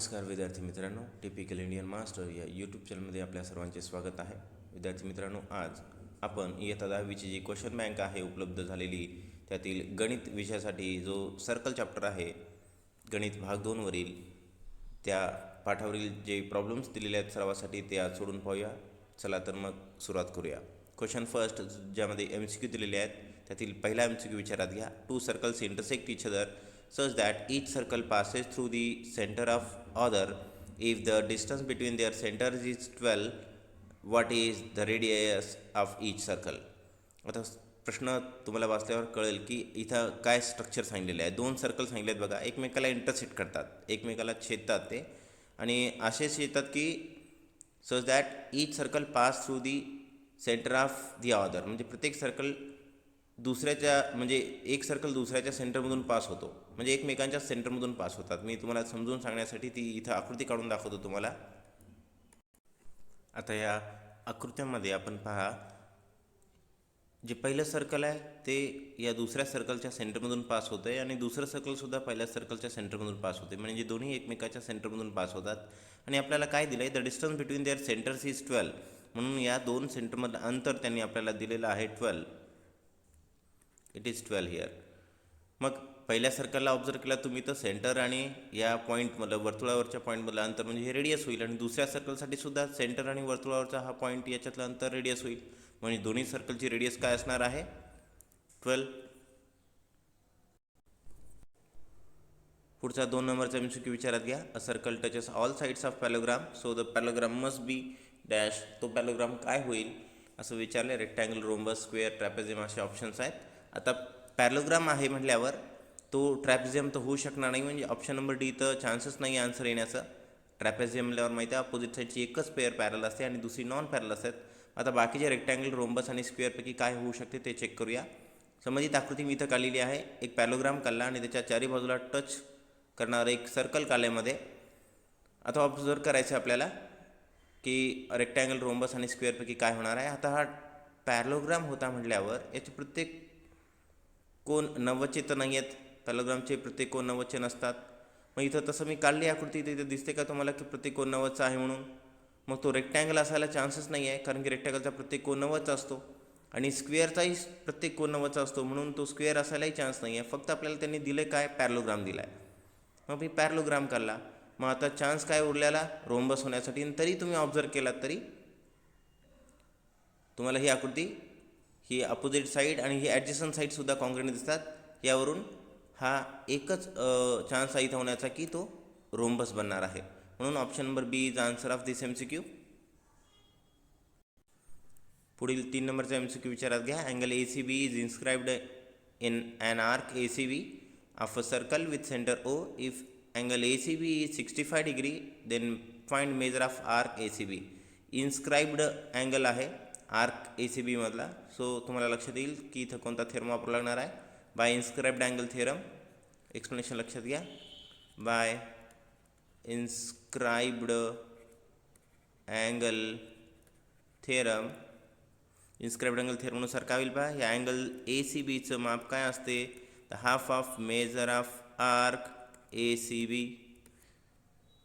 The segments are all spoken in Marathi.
नमस्कार विद्यार्थी मित्रांनो, टिपिकल इंडियन मास्टर या यूट्यूब चॅनलमध्ये आपल्या सर्वांचे स्वागत आहे. विद्यार्थी मित्रांनो, आज आपण इयत्ता 10वीची जी क्वेश्चन बँक आहे उपलब्ध झालेली, त्यातील गणित विषयासाठी जो सर्कल चॅप्टर आहे, गणित भाग 2 वरील त्या पाठावरील जे प्रॉब्लेम्स दिलेले आहेत सर्वांसाठी ते आज सोडून पाहूया. चला तर मग सुरुवात करूया. क्वेश्चन फर्स्ट, ज्यामध्ये MCQ दिलेले आहेत, त्यातील पहिला MCQ विचारात घ्या. 2 circles intersect each other such that each circle passes through the center of other. If the distance between their centers is 12, what is the radius of each circle? आता प्रश्न तुम्हाला वाचल्यावर कळेल की इथं काय स्ट्रक्चर सांगितलेलं आहे. 2 सर्कल सांगितले आहेत बघा, एकमेकाला इंटरसेक्ट करतात, एकमेकाला छेदतात ते, आणि असे छेदतात की such that each circle pass through the centre of the other, म्हणजे प्रत्येक सर्कल दुसऱ्याच्या म्हणजे एक सर्कल दुसऱ्याच्या सेंटरमधून पास होतो, म्हणजे एकमेकांच्या सेंटरमधून पास होतात. मी तुम्हाला समजून सांगण्यासाठी ती इथं आकृती काढून दाखवतो तुम्हाला. आता या आकृत्यामध्ये आपण पहा, जे पहिलं सर्कल आहे ते या दुसऱ्या सर्कलच्या सेंटरमधून पास होतं आहे आणि दुसरं सर्कलसुद्धा पहिल्या सर्कलच्या सेंटरमधून पास होते, म्हणजे दोन्ही एकमेकाच्या सेंटरमधून पास होतात. आणि आपल्याला काय दिलं आहे, the distance between their centres is 12, म्हणून या दोन सेंटरमधलं अंतर त्यांनी आपल्याला दिलेलं आहे 12. It is 12 here. मग पहिल्या सर्कलला ऑब्झर्व केला तुम्ही तर सेंटर आणि या पॉईंटमधलं वर्तुळावरच्या पॉईंटमधलं अंतर म्हणजे हे रेडियस होईल, आणि दुसऱ्या सर्कलसाठी सुद्धा सेंटर आणि वर्तुळावरचा हा पॉईंट याच्यातलं अंतर रेडियस होईल, म्हणजे दोन्ही सर्कलची रेडियस काय असणार आहे, 12. पुढचा 2 नंबरचा MCQ विचारात घ्या. A circle touches all sides of parallelogram so the parallelogram must be dash. तो पॅलोग्राम काय होईल असं विचारले. रेक्टँगल, रोम्बस, स्क्वेअर, ट्रॅपेझियम असे ऑप्शन्स आहेत. आता पॅलोग्राम आहे म्हटल्यावर तो ट्रॅपेझियम तर होऊ शकणार नाही, म्हणजे ऑप्शन नंबर डी तर चान्सच नाही आन्सर येण्याचं. ट्रॅपेझियम म्हटल्यावर माहिती आहे अपोजिट साईडची एकच पेअर पॅरल असते आणि दुसरी नॉन पॅरल असतात. आता बाकीचे रेक्टँगल, रोम्बस आणि स्क्वेअरपैकी काय होऊ शकते ते चेक करूया. संबंधित आकृती मी इथं काढलेली आहे. एक पॅलोग्राम काढला आणि त्याच्या चारी बाजूला टच करणारं एक सर्कल काढल्यामध्ये. आता ऑब्झर्व करायचं आपल्याला की रेक्टँगल, रोम्बस आणि स्क्वेअरपैकी काय होणार आहे. आता हा पॅलोग्राम होता म्हटल्यावर याचे प्रत्येक कोण 90चे तर नाही आहेत, पॅलोग्रामचे प्रत्येक कोण 90चे नसतात. मग इथं तसं मी काढली आकृती, इथं दिसते का तुम्हाला की प्रत्येक कोण 90चा आहे म्हणून. मग तो रेक्टँगल असायला चान्सच नाही आहे, कारण की रेक्टँगलचा प्रत्येक कोण 90चा असतो आणि स्क्वेअरचाही प्रत्येक कोण 90चा असतो, म्हणून तो स्क्वेअर असायलाही चान्स नाही आहे. फक्त आपल्याला त्यांनी दिले काय, पॅरलोग्राम दिला आहे. मग मी पॅरलोग्राम काढला. मग आता चान्स काय उरलेला रोम्बस होण्यासाठी. आणि तरी तुम्ही ऑब्झर्व केलात तरी तुम्हाला ही आकृती, ही अपोजिट साईड आणि ही ॲडजस्टंट साईडसुद्धा कॉन्क्रीट दिसतात. यावरून हा एकच चान्स इथं होण्याचा की तो रोम्बस बनणार आहे, म्हणून option number B is answer of this MCQ. पुढील 3 नंबरचा MCQ विचारात घ्या. Angle ACB is inscribed in an arc ACB of a circle with centre O. If angle ACB is 65 degree then find measure of arc ACB. Inscribed angle आहे आर्क ACB मधला. सो तुम्हाला लक्षात येईल की इथं कोणता थेरम वापरावा लागणार आहे, by inscribed angle theorem. Explanation लक्षात घ्या. By inscribed angle theorem. Inscribed angle थेरमनुसार काय होईल पहा, या अँगल ACBचं माप काय असते, the half of measure of arc ACB.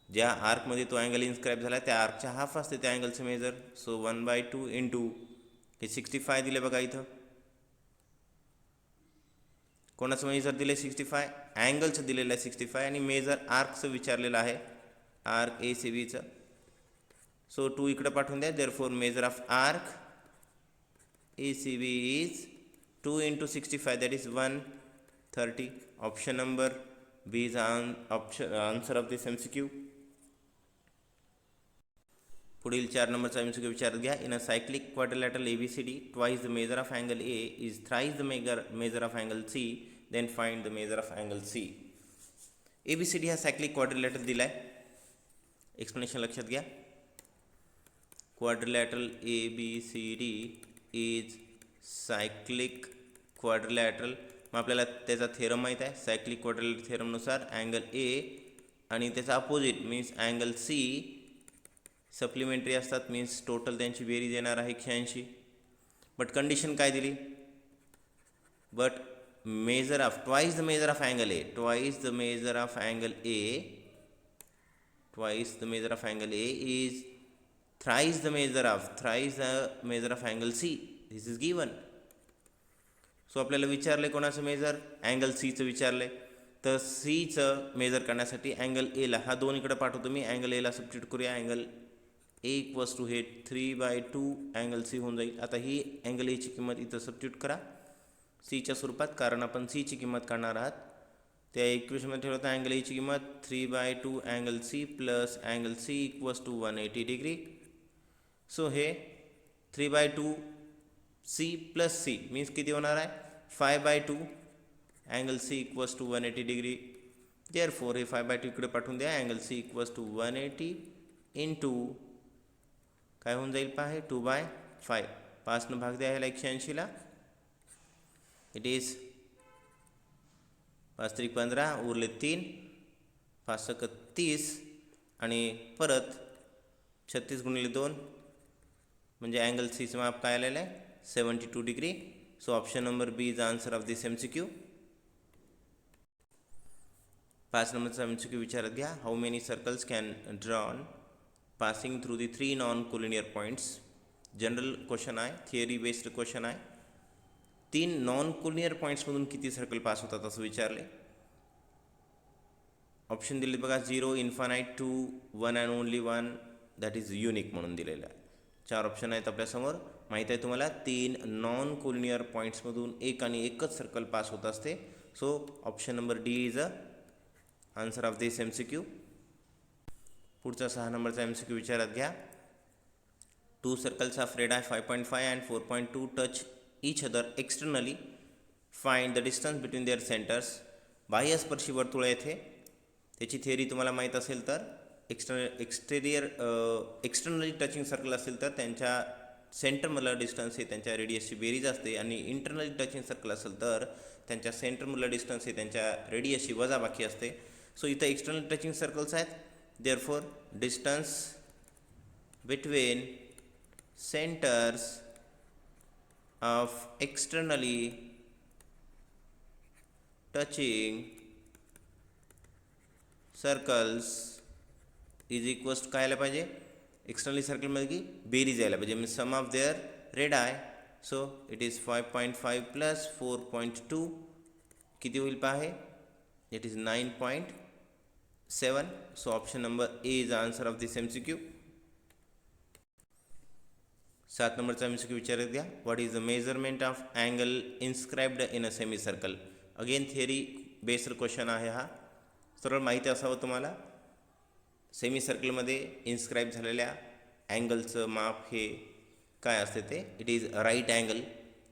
ज्या आर्कमध्ये तो अँगल इन्स्क्राईब झाला त्या आर्कच्या हाफ असते त्या अँगलचं मेजर. सो 1/2 इंटू हे 65 दिले बघा इथं. कोणाचं मेजर दिले 65, अँगलचं दिलेलं आहे 65 आणि मेजर आर्कचं विचारलेलं आहे, आर्क ACBचं. सो 2 इकडं पाठवून द्या. Therefore measure of arc ACB is 2 into 65, that is 130. Option number B is answer of this MCQ. पुढील 4 नंबरचा MCQ विचारात घ्या. In a cyclic quadrilateral ABCD twice the measure of angle A is thrice the measure of angle C, then find the measure of angle C. ABCD हा सायक्लिक क्वाड्रिलॅटरल दिला आहे. एक्सप्लेनेशन लक्षात घ्या. Quadrilateral ABCD is cyclic quadrilateral. मग आपल्याला त्याचा थेरम माहीत आहे. सायक्लिक क्वाड्रिलॅटरल थेरमनुसार अँगल A आणि त्याचा opposite means angle C supplementary असतात, मीन्स टोटल त्यांची बेरीज येणार आहे 81. बट कंडिशन काय दिली, but measure of twice the measure of angle A, twice the measure of angle A, twice the measure of angle A is thrice the measure of angle C. This is given. So आपल्याला विचारले कोणाचं मेजर, अँगल सीचं विचारले. तर सीचं मेजर करण्यासाठी अँगल एला हा 2 इकडे पाठवतो मी. अँगल एला सबस्टिट्यूट करूया. अँगल ए इक्वल्स टू हे 3/2 अँगल सी होऊन जाईल. आता ही अँगल एची किंमत इथं सबस्टिट्यूट करा सीच्या स्वरूपात, कारण आपण सीची किंमत काढणार आहात. त्या इक्वेशनमध्ये ठेवलं तर अँगल एची किंमत 3/2 angle C plus angle C equals to 180 degree. So हे 3/2 सी प्लस सी मीन्स किती होणार आहे 5/2 angle C equals to 180 degree. Therefore हे 5/2 इकडे पाठवून द्या. Angle C equals to 180 into काय होऊन जाईल पहा हे 2/5. 5 भाग द्या ह्याला 180ला. इट इज 5 3 15 उरले 3 5 6 30 आणि परत 36 गुणिले 2 म्हणजे अँगल सीचं माप काय आलेलं आहे 72 degree. So option number B is answer of this MCQ. 5 नंबरचा MCQ विचारत घ्या. How many circles can drawn passing through the 3 non collinear points. General question आहे, थिअरी बेस्ड क्वेश्चन आहे. 3 नॉन कोलिनियर पॉईंट्समधून किती सर्कल पास होतात असं विचारले. ऑप्शन दिले बघा 0, infinite, 2, 1 and only 1, that is unique म्हणून दिलेलं आहे. 4 ऑप्शन आहेत आपल्यासमोर. माहीत आहे तुम्हाला 3 नॉन कोलिनियर पॉईंट्समधून एक आणि एकच सर्कल पास होत असते. So option number D is a answer of this MCQ. पुढचा 6 नंबरचा MCQ विचारात घ्या. 2 circles of radii 5.5 and 4.2 touch each other externally. Find the distance between their centers. बाह्यस्पर्शी वर्तुळ येथे त्याची थिअरी तुम्हाला माहीत असेल तर एक्सटर्नली टचिंग सर्कल असेल तर त्यांच्या सेंटरमधला डिस्टन्स हे त्यांच्या रेडियसची बेरीज असते, आणि इंटरनली टचिंग सर्कल असेल तर त्यांच्या सेंटरमधला डिस्टन्स हे त्यांच्या रेडियसची वजाबाकी असते. सो इथं एक्सटर्नल टचिंग सर्कल्स आहेत. Therefore distance between centres of externally touching circles is equals to काय आलं पाहिजे एक्सटर्नली सर्कलमध्ये की बेरीज यायला पाहिजे, means sum of their radii. So it is 5.5 plus 4.2 किती होईल पहा हे it is 9.7. So option number A is answer of this MCQ. 7 नंबरचा MCQ विचारत घ्या. What is the measurement of angle inscribed in a semi circle. Again theory based question आहे हा. सरळ माहिती असावं तुम्हाला. सेमी सर्कलमध्ये इन्स्क्राईब झालेल्या अँगलचं माप हे काय असते ते इट इज राईट अँगल.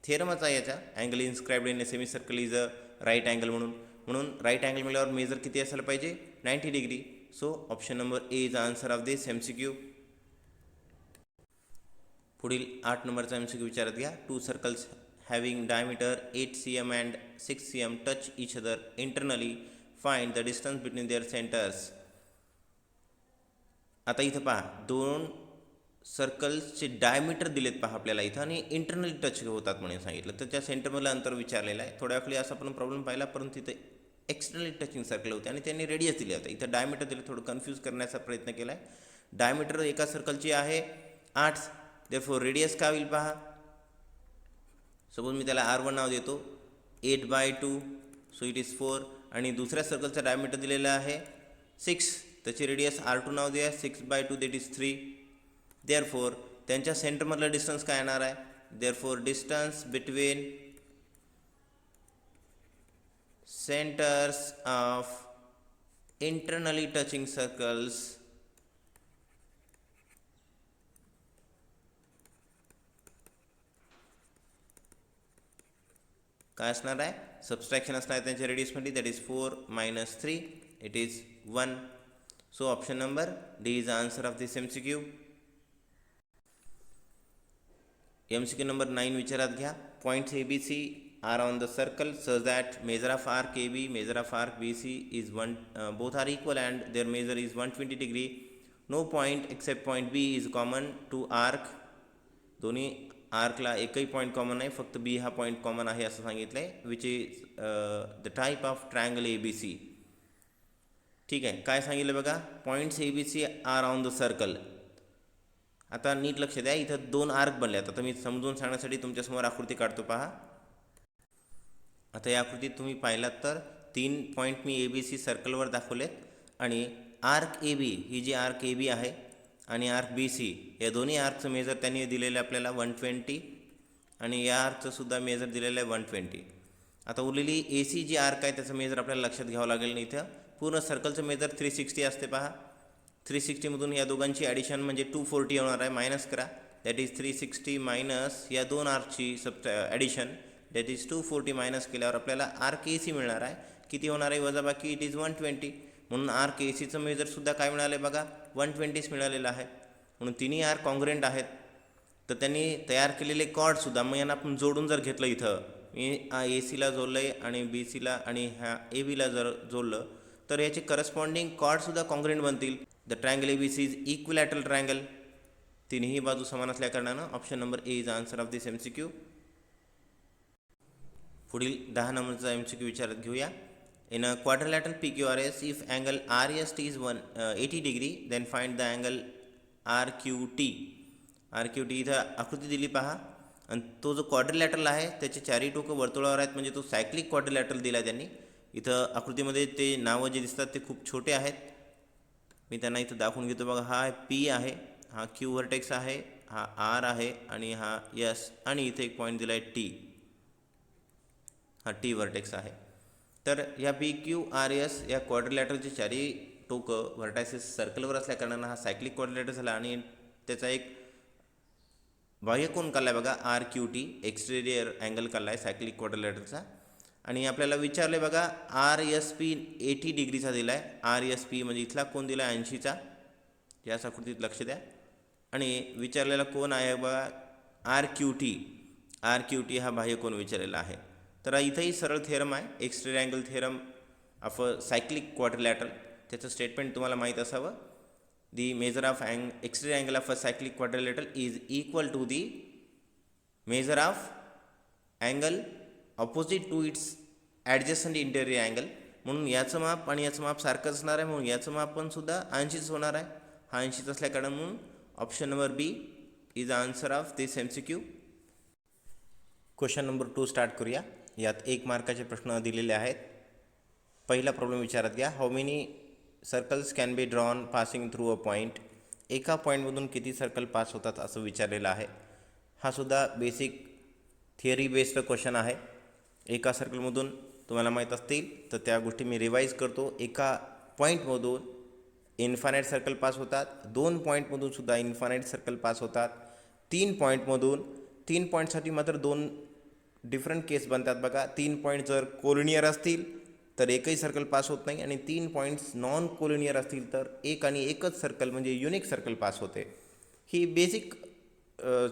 थिअरमच आहे याचा. Angle inscribed in a semi circle is a right angle म्हणून राईट अँगल मिळाल्यावर मेजर किती असायला पाहिजे 90 degree. So option number A is answer of this MCQ. पुढील 8 नंबरचा MCQ विचारत घ्या. 2 circles having diameter 8 cm and 6 cm touch each other internally. Find the distance between their centres. आता इथं पहा 2 सर्कल्सचे डायमीटर दिलेत पहा आपल्याला इथं, आणि इंटरनली टच होतात म्हणून सांगितलं. तर त्या सेंटरमधलं अंतर विचारलेलं आहे. थोड्या वेळी असा पण प्रॉब्लेम पाहिला, परंतु तिथे एक्सटर्नली टचिंग सर्कल होते आणि त्यांनी रेडियस दिले होते. इथं डायमीटर दिले, थोडं कन्फ्यूज करण्याचा प्रयत्न केला आहे. डायमीटर एका सर्कलची आहे 8. देअरफॉर रेडियस काय होईल पहा. सपोज मी त्याला R1 नाव देतो 8/2. So it is 4. आणि दुसऱ्या सर्कलचा डायमीटर दिलेला आहे 6. त्याची रेडियस R2 नाव द्या 6/2 दॅट इज 3. देअरफॉर त्यांच्या सेंटरमधला डिस्टन्स काय येणार आहे. Therefore distance between centres of internally touching circles काय असणार आहे सबस्ट्रॅक्शन असणार आहे त्यांच्या रेडियसमध्ये. That is 4 - 3 it is 1. So option number D is answer of this MCQ. MCQ नंबर 9 विचारात घ्या. Points ABC are on the circle such that measure of arc AB measure of arc BC is 1 both are equal and their measure is 120 degree. No point except point B is common to arc. दोन्ही आर्कला एकही पॉईंट कॉमन आहे, फक्त B हा पॉईंट कॉमन आहे असं सांगितलं आहे. Which is the type of triangle ABC. ठीक आहे. काय सांगितलं बघा, points A B C are on the circle. आता नीट लक्ष द्या, इथं 2 आर्क बनले. आता मी समजून सांगण्यासाठी तुमच्यासमोर आकृती काढतो पहा. आता या आकृतीत तुम्ही पाहिलात तर 3 पॉईंट मी ए बी सी सर्कलवर दाखवलेत आणि arc A B, he G arc A B आहे आणि आर्क बी सी, या दोन्ही आर्कचं मेजर त्यांनी दिलेलं आहे आपल्याला 120 आणि या आर्कचं सुद्धा मेजर दिलेलं आहे 120. आता उरलेली ए सी जी आर्क आहे त्याचं मेजर आपल्याला लक्षात घ्यावं लागेल. इथं पूर्ण सर्कलचं मेजर 360 असते पहा. 360मधून या दोघांची ॲडिशन म्हणजे 240 होणार आहे. मायनस करा, दॅट इज 360 मायनस या 2 आर्कची ॲडिशन, दॅट इज 240. मायनस केल्यावर आपल्याला आर्क ए सी मिळणार आहे. किती होणार आहे वजाबाकी? It is 120. म्हणून आर्क ए सीचं मेजरसुद्धा काय मिळालं आहे बघा, 120 मिळालेलं आहे. म्हणून तिन्ही आर्क कॉन्ग्रुएंट आहेत. तर त्यांनी तयार केलेले कॉर्डसुद्धा मग यांना आपण जोडून जर घेतलं, इथं मी ए सीला जोडलं आहे आणि बी सीला आणि ह्या ए बीला जर जोडलं तर याचे करस्पॉन्डिंग कॉर्डसुद्धा कॉन्ग्रुएंट बनतील. The triangle A B C is equilateral triangle. तिन्ही बाजू समान असल्या कारणानं option number A is answer of this MCQ. पुढील 10 नंबरचा MCQ विचारात घेऊया. In a quadrilateral PQRS, if angle RST is 80 degree, then find the angle RQT. RQT इथं आकृती दिली पहा आणि तो जो क्वाड्रिलॅटरल आहे त्याचे चारही टोकं वर्तुळावर आहेत, म्हणजे तो सायक्लिक क्वाड्रिलॅटरल दिला आहे त्यांनी. इथं आकृतीमध्ये ते नावं जे दिसतात ते खूप छोटे आहेत. मी त्यांना इथं दाखवून घेतो बघा. हा P आहे, हा Q व्हर्टेक्स आहे, हा R आहे आणि हा S, आणि इथे एक पॉईंट दिला आहे T, हा T व्हर्टेक्स आहे. तर ह्या PQRS या क्वाड्रिलॅटरचे चारही टोकं व्हर्टायसेस सर्कलवर असल्या कारणानं हा सायक्लिक क्वाड्रिलॅटर झाला आणि त्याचा एक बाह्यकोन काढला आहे बघा, RQT, एक्सटेरियर अँगल काढला आहे सायक्लिक क्वाड्रिलॅटरचा. आणि आपल्याला विचारलं आहे बघा, RSP 80 डिग्रीचा दिला आहे. RSP म्हणजे इथला कोन दिला आहे 80चा, याच आकृतीत लक्ष द्या. आणि विचारलेला कोन आहे बघा RQT. RQT हा बाह्यकोन विचारलेला आहे. तर इथंही सरळ थेरम आहे, exterior angle theorem of a cyclic quadrilateral. त्याचं स्टेटमेंट तुम्हाला माहीत असावं. The measure of exterior angle of a cyclic quadrilateral is equal to the measure of angle opposite to its adjacent interior angle. म्हणून याचं माप आणि याचं माप सारखं असणार आहे, म्हणून याचं माप पण सुद्धा 80च होणार आहे. हा 80च असल्या कारण म्हणून option number B is answer of this MCQ. Question number 2 start करूया. यात 1 मार्काचे प्रश्न दिलेले आहेत. पहिला प्रॉब्लेम विचारात घ्या. How many circles can be drawn passing through a point. एका पॉईंटमधून किती सर्कल पास होतात असं विचारलेलं आहे. हा सुद्धा बेसिक थिअरी बेस्ड क्वेश्चन आहे. एका सर्कलमधून तुम्हाला माहीत असतील तर त्या गोष्टी मी रिवाईज करतो. एका पॉईंटमधून इन्फानाईट सर्कल पास होतात, 2 पॉईंटमधून सुद्धा इन्फानाईट सर्कल पास होतात, 3 पॉईंटसाठी मात्र 2 डिफरंट केस बनतात बघा. 3 पॉईंट जर कोलिनियर असतील तर एकही सर्कल पास होत नाही आणि 3 पॉईंट्स नॉन कोलिनियर असतील तर एक आणि एकच सर्कल म्हणजे युनिक सर्कल पास होते. ही बेसिक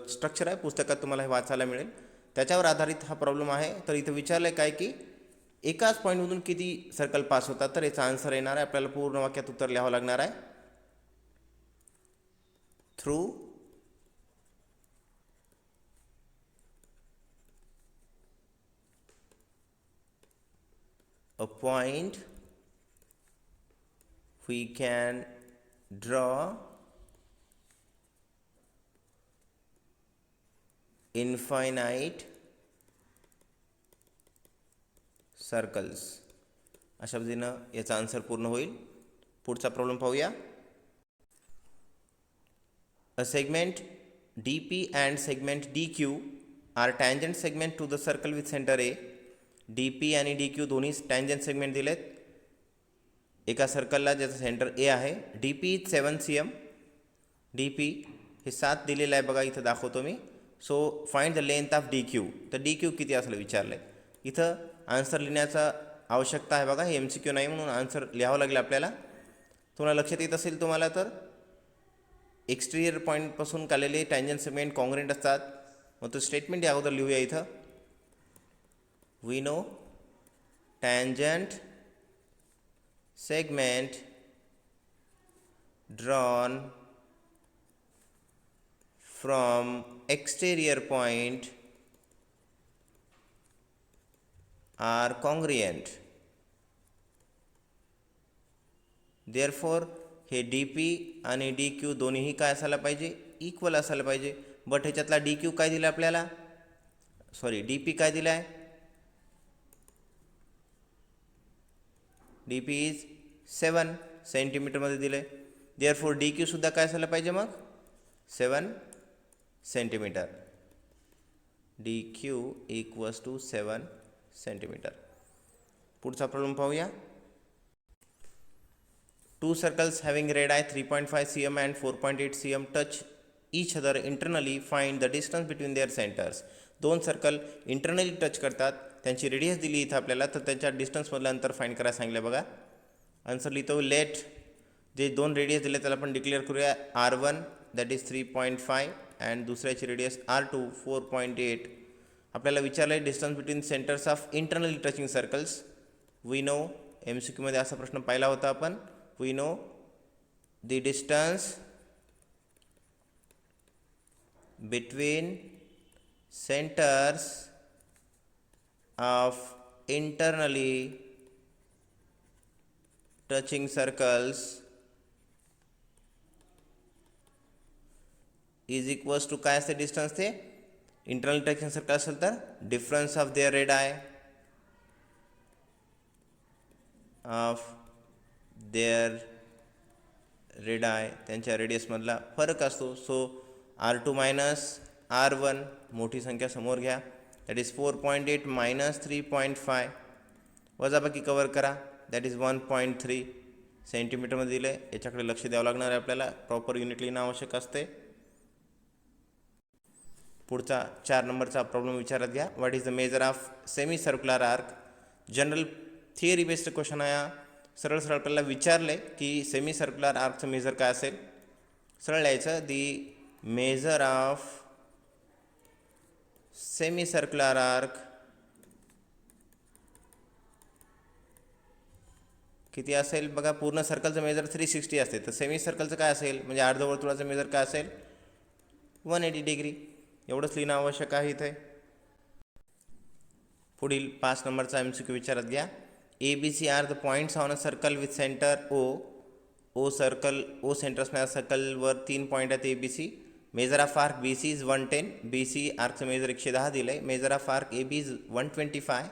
स्ट्रक्चर आहे, पुस्तकात तुम्हाला हे वाचायला मिळेल. त्याच्यावर आधारित हा प्रॉब्लेम आहे. तर इथं विचारलं आहे काय की एकाच पॉईंटमधून किती सर्कल पास होतात. तर याचा आन्सर येणार आहे, आपल्याला पूर्ण वाक्यात उत्तर लिहावं लागणार आहे. Through a point we can draw infinite circles. अशा पद्धतीनं याचा आन्सर पूर्ण होईल. पुढचा प्रॉब्लेम पाहूया. A segment DP and segment DQ are tangent segment to the circle with center A. DP आणि DQ दोन्ही टँजंट सेगमेंट दिलेत एका सर्कलला ज्याचं सेंटर A आहे. DP 7 cm. DP हे 7 दिलेलं आहे बघा, इथं दाखवतो मी. So find the length of DQ. तर DQ किती असलं विचारलं आहे. इथं आन्सर लिहिण्याचा आवश्यकता आहे बघा, हे MCQ नाही म्हणून आन्सर लिहावं लागेल आपल्याला. तुम्हाला लक्षात येत असेल तुम्हाला तर एक्सटेरियर पॉईंटपासून काढलेले टँजंट सेगमेंट कॉन्ग्रुएंट असतात. मग तो स्टेटमेंट या अगोदर लिहूया इथं. We know tangent segment drawn from exterior point are congruent. Therefore हे डी पी आणि डी क्यू दोन्हीही काय असायला पाहिजे, इक्वल असायला पाहिजे. बट ह्याच्यातला डी क्यू काय दिला आपल्याला, सॉरी डी पी काय दिला आहे, डी पी इज 7 सेंटीमीटरमध्ये दिलं आहे. देअरफॉर डी क्यू सुद्धा काय असायला पाहिजे मग 7 centimetre. D Q equals to 7 centimetre. पुढचा प्रॉब्लेम पाहूया. Two circles having radii 3.5 cm and 4.8 cm touch each other internally. Find the distance between their centers. दोन सर्कल इंटरनली टच करतात, त्यांची रेडियस दिली इथं आपल्याला, तर त्यांच्या डिस्टन्समधलं अंतर फाईंड करायला सांगितलं. बघा आन्सर लिहितो. लेट जे दोन रेडियस दिले त्याला आपण डिक्लेअर करूया. R1 दॅट इज 3.5 अँड दुसऱ्याची रेडियस R2 4.8. आपल्याला विचारलं आहे distance between centres of internally touching circles. We know MCQ मध्ये असा प्रश्न पाहिला होता आपण. We know the distance between centers of internally touching circles is equals to काय असते डिस्टन्स, ते इंटरनल टचिंग सर्कल असेल तर difference of their radii of their radii, त्यांच्या रेडियसमधला फरक असतो. सो R2 मायनस R1 मोठी संख्या समोर घ्या, दॅट इज 4.8 मायनस 3.5 वजाबाकी कवर करा, दॅट इज 1.3 सेंटीमीटरमध्ये दिलं आहे. याच्याकडे लक्ष द्यावं लागणार आहे आपल्याला, प्रॉपर युनिट लिहिणं आवश्यक असते. पुढचा 4 नंबरचा प्रॉब्लेम विचारात घ्या. What is the measure of semi circular arc. General theory based question आहे. सरळ सरळ आपल्याला विचारले की सेमी सर्क्युलर आर्कचं मेजर काय असेल. सरळ लिहायचं, the measure of semi circular arc किती असेल. बघा पूर्ण सर्कलचं मेजर 360 असते, तर सेमी सर्कलचं काय असेल, म्हणजे अर्धवर्तुळाचं मेजर काय असेल 180 डिग्री. एवढंच लिहिणं आवश्यक आहे इथे. पुढील 5 नंबरचा MCQ विचारात घ्या. ABC are the points on a circle with centre O circle O centre असणाऱ्या सर्कलवर 3 पॉईंट आहेत ABC. Measure of arc BC is 110. BC आर्कचं मेजर 110 दिलं आहे. Measure of arc AB is 125.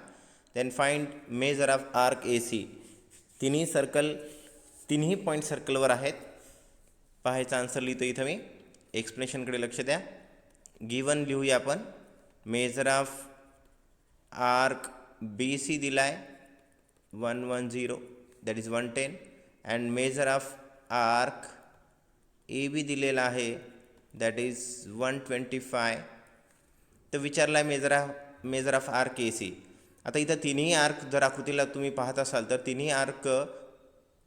Then find measure of arc AC. तिन्ही पॉईंट सर्कलवर आहेत. पाहायचा आन्सर लिहितो इथं मी. एक्सप्लेनेशनकडे लक्ष द्या. गिवन लिहूया आपण. मेजर ऑफ आर्क BC दिला आहे 110 that is 110 and measure of arc AB दिलेला आहे दॅट इज 125. तर विचारला आहे मेजर ऑफ आर्क AC. आता इथं तिन्ही आर्क जर आकृतीला तुम्ही पाहत असाल तर तिन्ही आर्क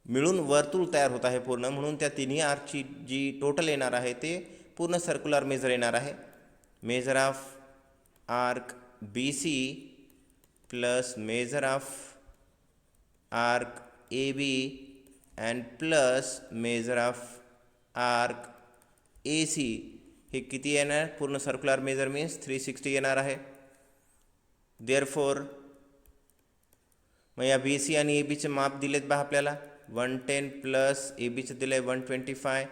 मिळून वर्तुळ तयार होत आहे पूर्ण, म्हणून त्या तिन्ही आर्कची जी टोटल येणार आहे ते पूर्ण सर्क्युलर मेजर येणार आहे. Measure of arc BC plus measure of arc AB and plus measure of arc AC हे किती येणार, पूर्ण सर्क्युलर मेजर मीन्स 360 येणार आहे. देअरफॉर मग या BC आणि ABचे माप दिलेत बा आपल्याला. 110 प्लस ABचं दिलं आहे 125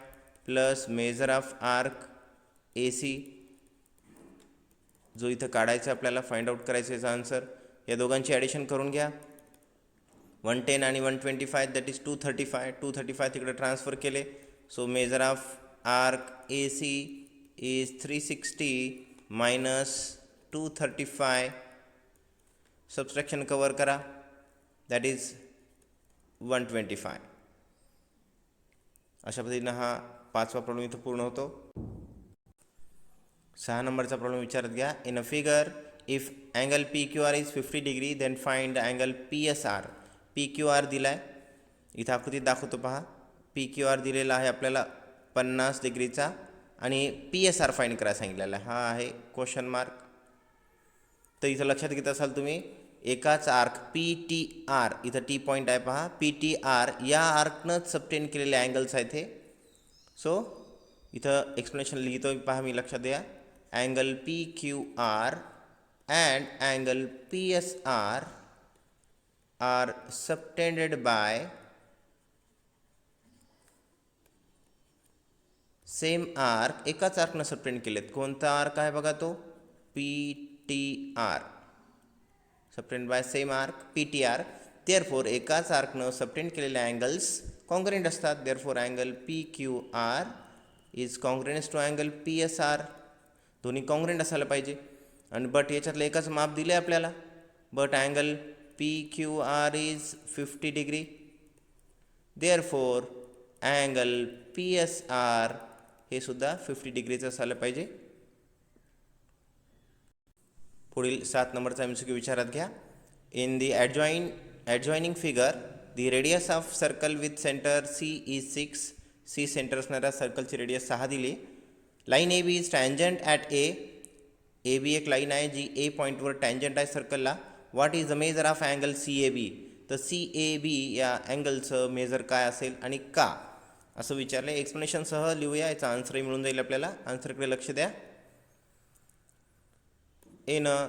plus measure of arc AC जो इथं काढायचा आपल्याला, फाइंड आउट करायचं याचा आन्सर. या दोघांची ॲडिशन करून घ्या. 110 आणि 125 दॅट इज 235. 235 तिकडे ट्रान्सफर केले. So measure of arc AC is 360 minus 235. Subtraction cover करा, दॅट इज 125. अशा पद्धतीनं हा 5वा प्रॉब्लेम इथं पूर्ण होतो. 6 नंबरचा प्रॉब्लेम विचारत घ्या. In a figure if angle PQR is 50 degree then find angle PSR. PQR दिला आहे इथं आकृतीत दाखवतो पहा. PQR दिलेला आहे आपल्याला 50 डिग्रीचा आणि PSR फाइंड करायला सांगितलेला आहे. हा आहे क्वेश्चन मार्क. तर इथं लक्षात घेत असाल तुम्ही एकाच आर्क PTR, इथं T पॉईंट आहे पहा, PTR या आर्कनंच सबटेन केलेले अँगल्स आहेत हे. सो इथं एक्सप्लेनेशन लिहितो पहा मी, लक्षात द्या. Angle PQR and angle PSR are subtended by same arc एकाच आर्कनं सबटेंड केलेत. कोणता आर्क आहे बघा तो P T R, subtend by same arc P T R. Therefore एकाच आर्कनं सबटेंड केलेले अँगल्स कॉन्ग्रुएंट असतात. Therefore angle P Q R is congruent to angle P S R. दोन्ही कॉन्ग्रुएंट असायला पाहिजे. आणि बट याच्यातलं एकच माप दिलं आहे आपल्याला. But angle P Q R is 50 degree. Therefore angle P S R हे सुद्धा 50 डिग्रीचं असायला पाहिजे. पुढील 7 नंबरचा MCQ विचारात घ्या. In the adjoining figure the radius of circle with centre C is 6. C centre असणाऱ्या सर्कलची रेडियस 6 दिली. Line A B is tangent at A. A B एक लाईन आहे जी ए पॉईंटवर टँजंट आहे सर्कलला. What is the measure of angle C A B. तर सी ए बी या अँगलचं मेजर काय असेल आणि का असं विचारलं. एक्सप्लेनेशनसह लिहूया, याचा आन्सरही मिळून जाईल आपल्याला. आन्सरकडे लक्ष द्या. In a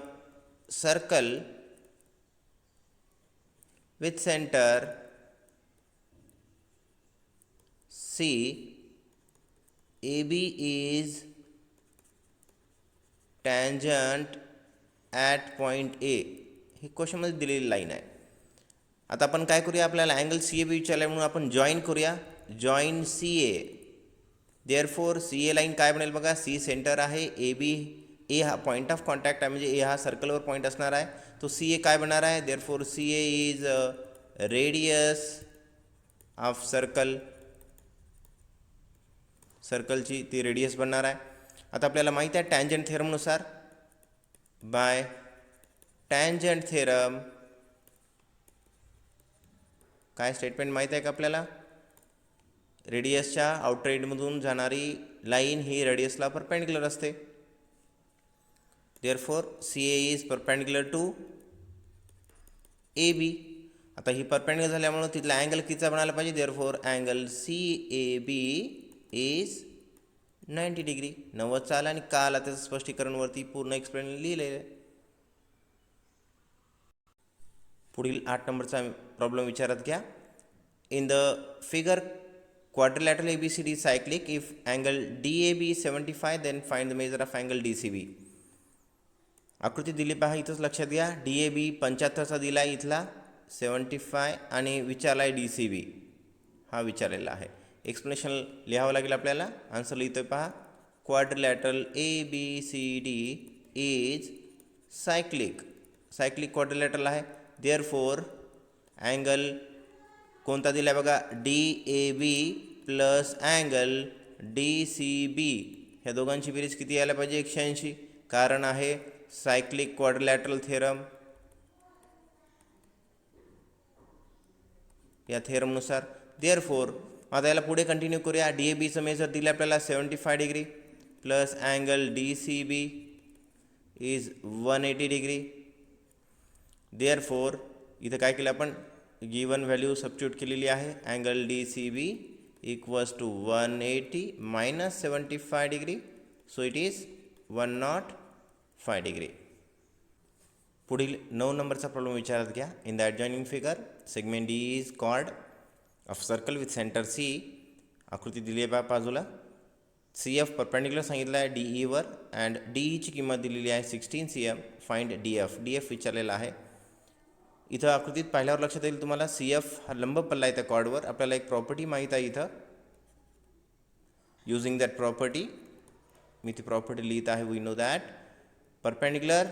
circle with center C, AB is tangent at point A. ही क्वेश्चनमध्ये दिलेली लाईन आहे. आता आपण काय करूया, आपल्याला अँगल सी ए बी विचारला म्हणून आपण जॉईन करूया. जॉईन सी ए. देअरफॉर सी ए लाईन काय बनेल बघा. सी सेंटर आहे, ए बी ए हा पॉईंट ऑफ कॉन्टॅक्ट आहे, म्हणजे ए हा सर्कलवर पॉईंट असणार आहे. तो सी ए काय बनणार आहे. Therefore C A is radius of circle. सर्कलची ती रेडियस बनणार आहे. आता आपल्याला माहीत आहे टँजंट थेरमनुसार, बाय टँजंट थेरम काय स्टेटमेंट माहीत आहे का आपल्याला. रेडियसच्या आउटर एंडमधून जाणारी लाईन ही रेडियसला परपेंडिक्युलर असते. Therefore C A is perpendicular to A B. आता ही परपेंडिक्युलर झाल्यामुळे तिथला अँगल कितीचा बनायला पाहिजे. Therefore angle C A B is 90 degree. 90 आला आणि का आला त्याचं स्पष्टीकरणवरती पूर्ण एक्सप्लेन लिहिलेलं आहे. पुढील 8 नंबरचा प्रॉब्लेम विचारात घ्या. In the figure quadrilateral A B C D cyclic. If angle D A B 75 then find the measure of angle D C B. आकृती दिली पहा, इथंच लक्षात घ्या. डी ए बी 75चा दिला आहे, इथला 75 आणि विचारला आहे डी सी बी हा विचारलेला आहे. एक्सप्लेनेशन लिहावं लागेल आपल्याला. आन्सर लिहितोय पहा. Quadrilateral A B C D is cyclic. Cyclic quadrilateral आहे. देअरफॉर अँगल कोणता दिला आहे बघा. D A B plus angle D C B ह्या दोघांची बेरीज किती यायला पाहिजे. 180. कारण आहे सायक्लिक क्वाड्रिलॅटरल थेरम. या थेरमनुसार देअरफॉर आता याला पुढे कंटिन्यू करूया. डी ए बीचं मेजर दिलं आपल्याला 75 degree plus angle D C B is 180 degree. Therefore इथं काय केलं आपण, गिवन व्हॅल्यू सबस्टिट्यूट केलेली आहे. Angle D C B equals to 180 minus 75 degree. So it is 105 degree. पुढील 9 नंबरचा प्रॉब्लेम विचारात घ्या. In the adjoining figure segment D is chord of circle with centre C. आकृती दिली आहे बाजूला. सी एफ परपेंडिक्युलर सांगितलं आहे डी ईवर अँड डी ईची किंमत दिलेली आहे 16 cm. Find D F. D F विचारलेला आहे. इथं आकृतीत पाहिल्यावर लक्षात येईल तुम्हाला सी एफ हा लंब पल्ला आहे त्या कॉर्डवर. आपल्याला एक प्रॉपर्टी माहीत आहे इथं. युजिंग दॅट प्रॉपर्टी मी ती प्रॉपर्टी लिहित आहे. We know that perpendicular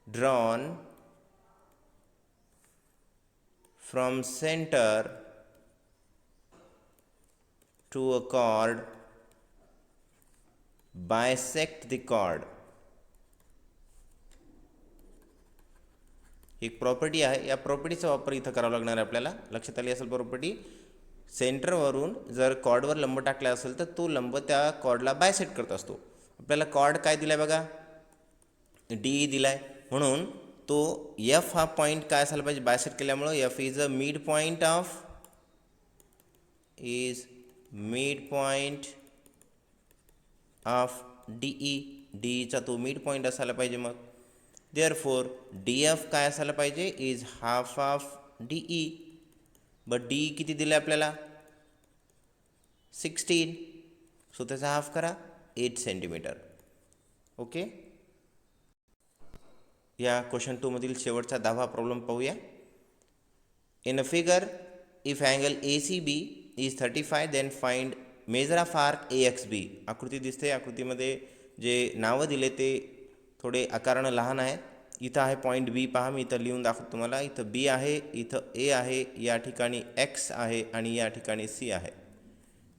drawn from center to a chord bisect the chord. एक प्रॉपर्टी आहे. या प्रॉपर्टीचा वापर इथं करावा लागणार आहे आपल्याला. लक्षात आली असेल प्रॉपर्टी. सेंटरवरून जर कॉर्डवर लंब टाकला असेल तर तो लंब त्या कॉर्डला बायसेक्ट करत असतो. आपल्याला कॉर्ड काय दिलाय बघा, डी दिलाय. म्हणून तो एफ हा पॉईंट काय असायला पाहिजे, बायसेक्ट केल्यामुळं F is a mid point of D E. डीचा तो मिड पॉईंट असायला पाहिजे. मग देअरफॉर डी एफ काय असायला पाहिजे, is half of D E. But D किती दिलं आपल्याला 16. सो त्याचा हाफ करा 8 सेंटीमीटर. ओके. या क्वेश्चन 2 मधील शेवटचा 10वा प्रॉब्लेम पाहूया. In a figure if angle ACB is 35 then find measure of arc AXB. आकृती दिसते. आकृतीमध्ये जे नावं दिले ते थोडे आकारानं लहान आहे. इथं आहे पॉईंट B. पहा मी इथं लिहून दाखवतो तुम्हाला. इथं B आहे, इथं A आहे, या ठिकाणी X आहे आणि या ठिकाणी C आहे.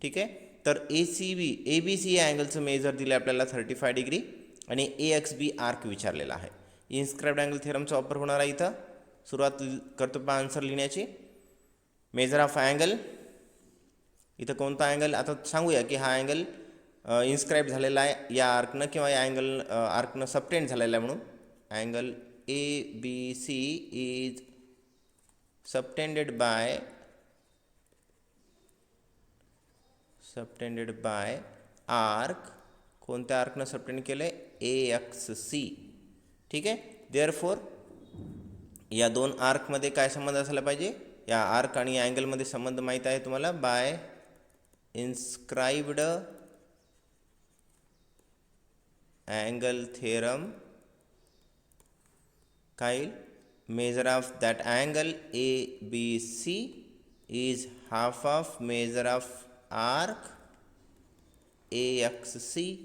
ठीक आहे. तर ABC या अँगलचं मेजर दिलं आपल्याला 35 डिग्री आणि AXB आर्क विचारलेला आहे. इन्स्क्राइब्ड अँगल थेरमचा वापर होणार आहे. इथं सुरुवात करतो पहा आन्सर लिहिण्याची. मेजर ऑफ अँगल, इथं कोणता अँगल आता सांगूया की हा अँगल इन्स्क्राईब झालेला आहे या आर्कनं किंवा या अँगल आर्कनं सबटेंड झालेला आहे. म्हणून angle ABC is subtended bye arc. कोणत्या आर्कनं सबटेंड केलं आहे? AXC. ठीक आहे. देअरफॉर या दोन आर्कमध्ये काय संबंध असायला पाहिजे? या आर्क आणि या अँगलमध्ये संबंध माहीत आहे तुम्हाला. बाय इन्स्क्राइब्ड अँगल थेरम काय? Major of that angle ABC is half of measure of arc AXC.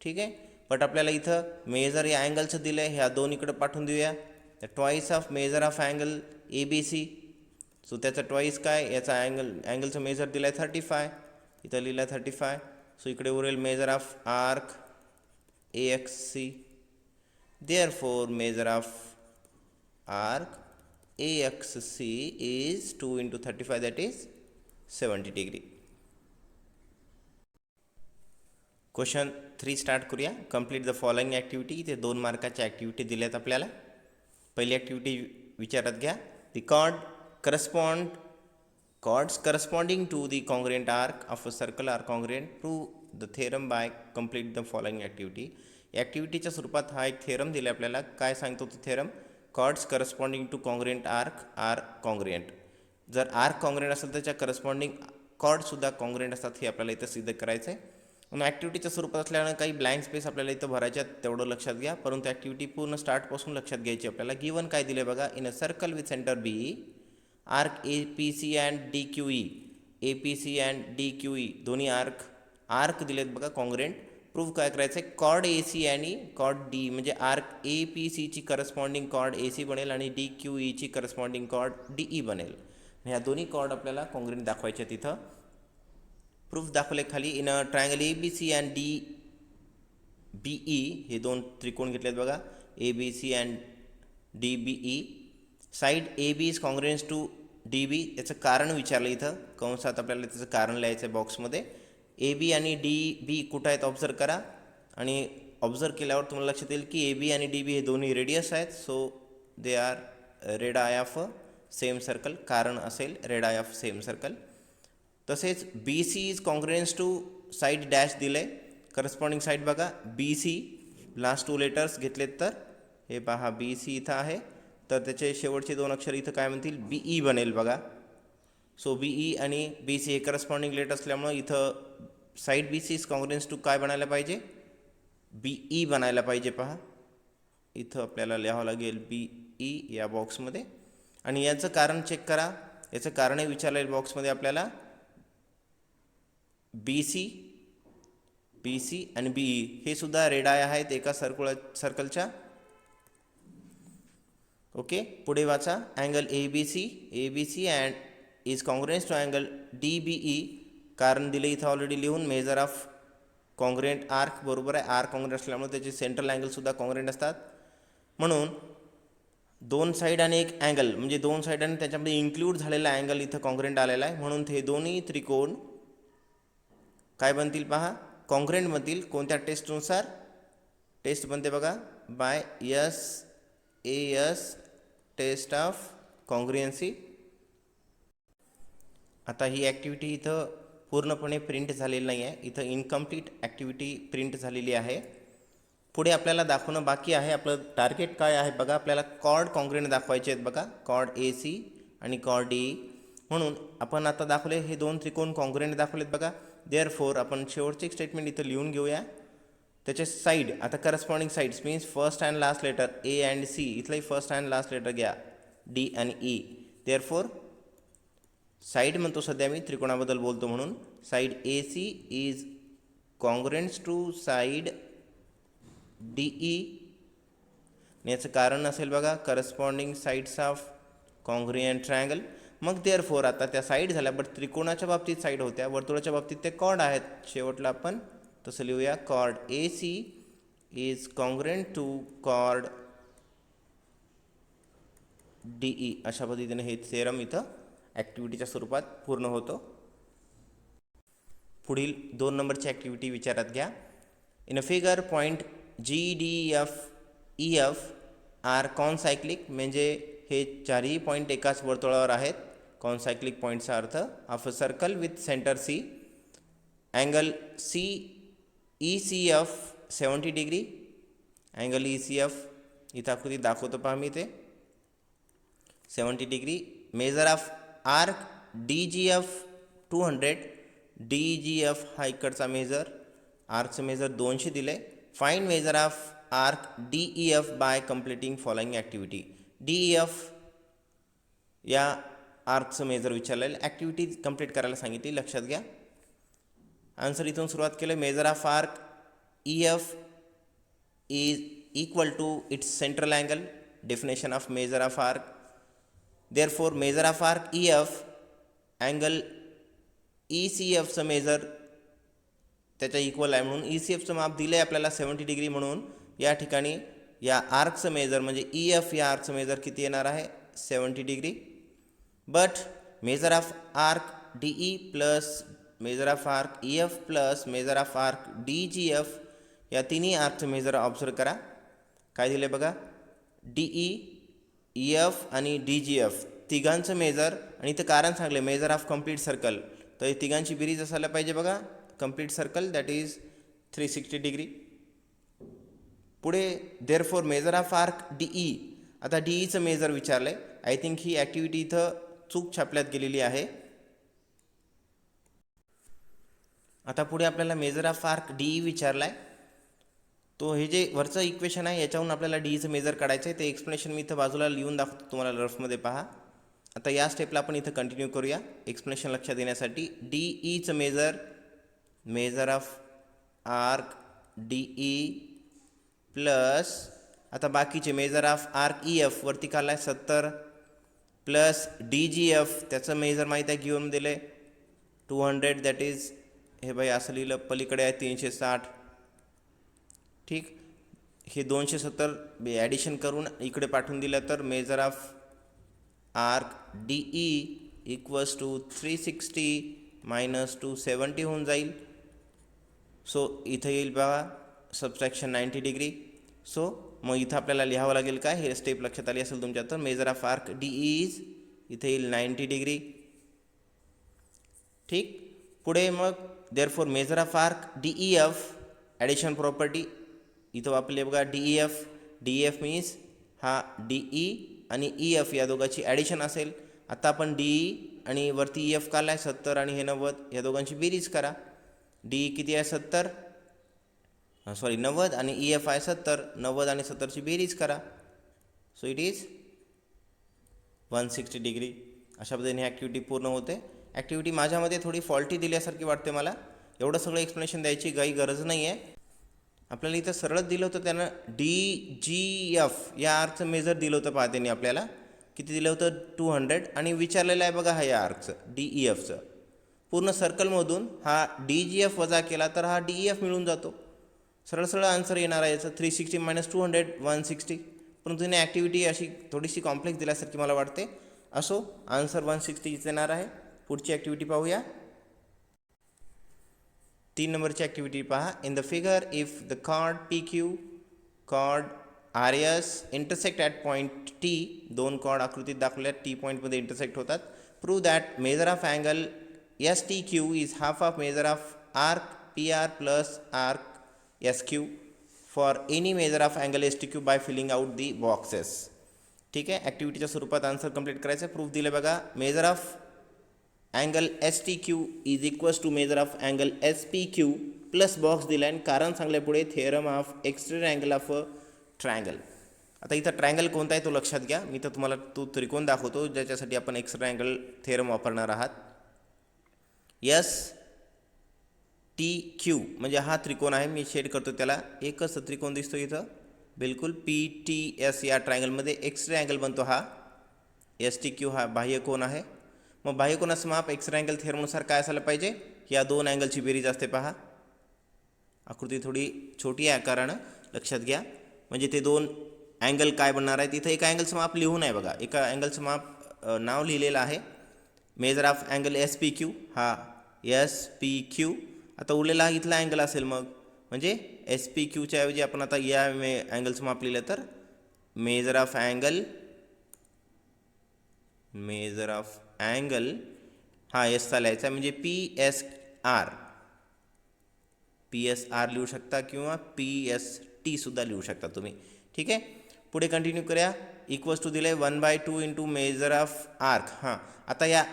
ठीक आहे. बट आपल्याला इथं मेजर या अँगलचं दिलं आहे, ह्या दोन इकडं पाठवून देऊया. तर twice of measure of angle ABC. So त्याचं ट्वाईस काय? याचा अँगलचं मेजर दिलं आहे 35. इथं लिहिलं आहे 35. सो इकडे उरेल measure of arc AXC. Therefore measure of arc AXC is 2 × 35 that is 70 degree. Question 3 start करूया. Complete the following activity. इथे 2 मार्काच्या ॲक्टिव्हिटी दिल्यात आपल्याला. पहिली ॲक्टिव्हिटी विचारात घ्या. दी chords corresponding to the congruent arc of a circle are congruent. Prove the theorem by complete the following activity. ॲक्टिव्हिटीच्या स्वरूपात हा एक थेरम दिला आपल्याला. काय सांगतो तो theorem? chords corresponding to congruent arc are congruent. जर आर्क कॉन्ग्रुएंट असेल तर त्याच्या करस्पॉन्डिंग कॉर्डसुद्धा कॉन्ग्रुएंट असतात. हे आपल्याला इथं सिद्ध करायचं आहे. मग ॲक्टिव्हिटीच्या स्वरूपात असल्यानं काही ब्लँक स्पेस आपल्याला इथं भरायच्यात, तेवढं लक्षात घ्या. परंतु ॲक्टिव्हिटी पूर्ण स्टार्टपासून लक्षात घ्यायची आपल्याला. गिवन काय दिले बघा? In a circle with centre B, arc APC and DQE. APC and DQE दोन्ही आर्क दिलेत बघा कॉन्ग्रुएंट. प्रूव्ह काय करायचं आहे? कॉर्ड AC आणि कॉर्ड D म्हणजे आर्क APCची करस्पॉन्डिंग कॉर्ड AC बनेल आणि DQEची करस्पॉन्डिंग कॉर्ड DE बनेल. ह्या दोन्ही कॉर्ड आपल्याला कॉन्ग्रुएंट दाखवायचे तिथं. प्रूफ दाखवले खाली. In a triangle ABC and DBE हे दोन त्रिकोण घेतलेत बघा. ABC and DBE. Side AB is congruent to DB. याचं कारण विचारलं इथं कंसात. आपल्याला त्याचं कारण लिहायचं आहे बॉक्समध्ये. AB आणि DB कुठं आहेत ऑब्झर्व करा. आणि ऑब्झर्व केल्यावर तुम्हाला लक्षात येईल की AB आणि DB हे दोन्ही रेडियस आहेत. So they are radii of same circle. कारण असेल radii of same circle. तसेच BC is congruent to side dash दिले. करस्पॉन्डिंग साईड बघा BC. लास्ट 2 लेटर्स घेतलेत तर हे पहा BC इथं आहे. तर त्याचे शेवटचे 2 अक्षर इथं काय म्हणतील? BE बनेल बघा. सो BE आणि BC हे करस्पॉन्डिंग लेटर असल्यामुळं इथं side BC is congruent to काय बनायला पाहिजे? BE बनायला पाहिजे. पहा इथं आपल्याला लिहावं लागेल BE या बॉक्समध्ये. आणि याचं कारण चेक करा. याचं कारणही विचारलेलं बॉक्समध्ये आपल्याला. BC आणि BE हे सुद्धा रेड आय आहेत एका सर्कलच्या. ओके. पुढे वाचा. Angle ABC and is congruent to angle DBE. कारण दिले इथं ऑलरेडी लिहून. मेजर ऑफ कॉन्ग्रुएंट आर्क बरोबर आहे. आर्क कॉन्ग्रुएंट असल्यामुळे त्याचे सेंट्रल अँगलसुद्धा कॉन्ग्रुएंट असतात. म्हणून 2 साईड आणि एक अँगल म्हणजे 2 साईड आणि त्याच्यामध्ये इन्क्लूड झालेला अँगल इथं कॉन्ग्रुएंट आलेला आहे. म्हणून ते दोन्ही त्रिकोण काय बनतील पहा? कॉन्ग्रुएंट बनतील. कोणत्या टेस्टनुसार? टेस्ट बनते बघा बाय SAS टेस्ट ऑफ कॉन्ग्रुएन्सी. आता ही ॲक्टिव्हिटी इथं पूर्णपणे प्रिंट झालेली नाही आहे. इथं इनकम्प्लीट ॲक्टिव्हिटी प्रिंट झालेली आहे. पुढे आपल्याला दाखवणं बाकी आहे. आपलं टार्गेट काय आहे बघा? आपल्याला कॉर्ड कॉन्ग्रुएंट दाखवायचे आहेत बघा. कॉर्ड AC आणि कॉर्ड DE. म्हणून आपण आता दाखवले हे दोन त्रिकोण कॉन्ग्रुएंट दाखवलेत बघा. देअरफॉर आपण शेवटचे एक स्टेटमेंट इथं लिहून घेऊया. त्याचे साईड आता corresponding sides means first and last letter A and C, इथलाही फर्स्ट अँड लास्ट लेटर घ्या डी आणि ई. देअरफॉर साईड म्हणतो सध्या मी त्रिकोणाबद्दल बोलतो म्हणून, side A C is congruents to side D E. याचं कारण असेल बघा corresponding sides of congruent triangle. मग देअरफॉर आता त्या साईड झाल्या, बट त्रिकोणाच्या बाबतीत साईड होत्या, वर्तुळाच्या बाबतीत ते कॉर्ड आहेत. शेवटला आपण तसं लिहूया, chord A C is congruent to chord D E. अशा पद्धतीने हे थेरम इथं ॲक्टिव्हिटीच्या स्वरूपात पूर्ण होतो. पुढील 2 नंबरची ॲक्टिव्हिटी विचारात घ्या. In a figure point G D F E F are concyclic, म्हणजे हे चारही पॉईंट एकाच वर्तुळावर आहेत. कॉनसायक्लिक पॉईंटचा अर्थ of a circle with centre C, angle C E C F 70 degree. Angle E C F इथं आकृती दाखवतो पहा मी ते 70 degree. Measure of arc D G F 200. D G F हा इकडचा मेजर, आर्कचं मेजर 200 दिले. Find measure of arc D E F by completing following activity. D E F या आर्कचं मेजर विचारलेलं, ॲक्टिव्हिटी कंप्लीट करायला सांगितली. लक्षात घ्या. आन्सर इथून सुरुवात केलं. Measure of arc E F is equal to its central angle. Definition of measure of arc. Therefore measure of arc E F, angle E C एफचं मेजर त्याच्या इक्वल आहे म्हणून ई सी एफचं माप दिलं आहे आपल्याला 70 डिग्री. म्हणून या ठिकाणी या आर्कचं मेजर म्हणजे ई एफ या आर्कचं मेजर किती येणार आहे 70 degree. But measure of arc D E plus measure of arc E F plus measure of arc D G F या तिन्ही आर्कचं मेजर ऑब्झर्व करा. काय दिले बघा, डी ई, ई एफ आणि डी जी एफ तिघांचं मेजर. आणि इथं कारण सांगले मेजर ऑफ कम्प्लीट सर्कल, तर तिघांची बेरीज असायला पाहिजे बघा. Complete circle that is 360 degree. पुढे therefore measure of arc D E. आता डी ईचं मेजर विचारलं आहे. आय थिंक ही ॲक्टिव्हिटी इथं चूक छापल्यात गेलेली आहे. आता पुढे आपल्याला measure of arc D E विचारला आहे. तो हे जे वरचं इक्वेशन आहे याच्याहून आपल्याला डी ईचं मेजर काढायचं आहे. ते एक्सप्लेनेशन मी इथं बाजूला लिहून दाखवतो तुम्हाला रफमध्ये पहा. आता या स्टेपला आपण इथं कंटिन्यू करूया एक्सप्लेनेशन लक्षात येण्यासाठी. डी ईचं measure, measure of arc D E plus आता बाकीचे measure of arc E F वरती काढला आहे 70 प्लस डी जी एफ त्याचं मेजर माहीत आहे घेऊन दिले 200 दॅट इज हे बाई असं लिहिलं पलीकडे आहे 360. ठीक, हे 270 ॲडिशन करून इकडे पाठवून दिलं तर measure of arc D E equals to 360 minus 270 होऊन जाईल. सो इथं येईल बघा सबट्रॅक्शन 90 डिग्री. सो मग इथं आपल्याला लिहावं लागेल काय, हे स्टेप लक्षात आली असेल तुमच्या. तर measure of arc D is इथे येईल 90 डिग्री. ठीक, पुढे मग therefore measure of arc D E F addition property इथं वापरली बघा. D E F, D F means हा डी ई आणि ई एफ या दोघांची ॲडिशन असेल. आता आपण डी ई आणि वरती ई एफ काढला आहे 70 आणि हे 90, या दोघांची बेरीज करा. डी ई किती आहे 70, सॉरी 90 आणि ई एफ आहे 70. 90 आणि 70ची बेरीज करा. So it is 160 degree. अशा पद्धतीने ॲक्टिव्हिटी पूर्ण होते. ॲक्टिव्हिटी माझ्यामध्ये थोडी फॉल्टी दिल्यासारखी वाटते मला. एवढं सगळं एक्सप्लेनेशन द्यायची काही गरज नाही आहे. आपल्याला इथं सरळच दिलं होतं त्यानं डी जी एफ या आर्कचं मेजर दिलं होतं पहा त्यांनी आपल्याला. किती दिलं होतं 200 आणि विचारलेलं आहे बघा हा या आर्कचं डी ई एफचं. पूर्ण सर्कलमधून हा डी जी एफ वजा केला तर हा डी ई एफ मिळून जातो. सरळ सरळ आन्सर येणार आहे याचं 360 मायनस 200 160. परंतु तिने ॲक्टिव्हिटी अशी थोडीशी कॉम्प्लेक्स दिल्यासारखी मला वाटते. असो, आन्सर 160 येणार आहे. पुढची ॲक्टिव्हिटी पाहूया. 3 नंबरची ॲक्टिव्हिटी पहा. In the figure if the chord P Q chord R S intersect at point T. दोन कॉर्ड आकृतीत दाखवल्या टी पॉईंटमध्ये इंटरसेक्ट होतात. Prove that measure of angle S T Q is half of measure of arc P R plus arc S Q for any measure of angle S T Q by filling out the boxes. ठीक आहे, ॲक्टिव्हिटीच्या स्वरूपात आन्सर कंप्लीट करायचं. प्रूफ दिलं बघा. Measure of angle S T Q is equals to measure of angle S P Q plus box दिला आहे कारण सांगल्या पुढे theorem of exterior angle of a triangle. आता इथं ट्रायंगल कोणता आहे तो लक्षात घ्या. मी तर तुम्हाला तो त्रिकोण दाखवतो ज्याच्यासाठी आपण एक्सटेरियर अँगल थेरम वापरणार आहात. एस टी क्यू म्हणजे हा त्रिकोण आहे. मी शेड करतो त्याला. एकच त्रिकोण दिसतो इथं बिलकुल. पी टी एस या ट्रायंगलमध्ये एक्सटेरियर अँगल बनतो हा. एस टी क्यू हा बाह्य कोन आहे. मग बाह्य कोनाचं माप एक्सटेरियर अँगल थेरमनुसार काय असायला पाहिजे. या दोन अँगलची बेरीज असते पहा. आकृती थोडी छोटी आहे आकारानं लक्षात घ्या. म्हणजे ते दोन अँगल काय बनणार आहेत. इथं एका अँगलचं माप लिहून आहे बघा. एका अँगलचं माप नाव लिहिलेलं आहे. Measure of angle S P Q हा एस पी क्यू. आता उरलेला इथला अँगल असेल मग म्हणजे एस पी क्यूच्या ऐवजी आपण आता या अँगलचं माप लिहिलं तर मेजर ऑफ अँगल हा एसचा लिहायचा म्हणजे पी एस आर लिहू शकता किंवा पी एस टी सुद्धा लिहू शकता तुम्ही. ठीक आहे. पुढे कंटिन्यू करूया. इक्वल्स टू दिले 1/2 इंटू मेजर ऑफ आर्क. हां आता या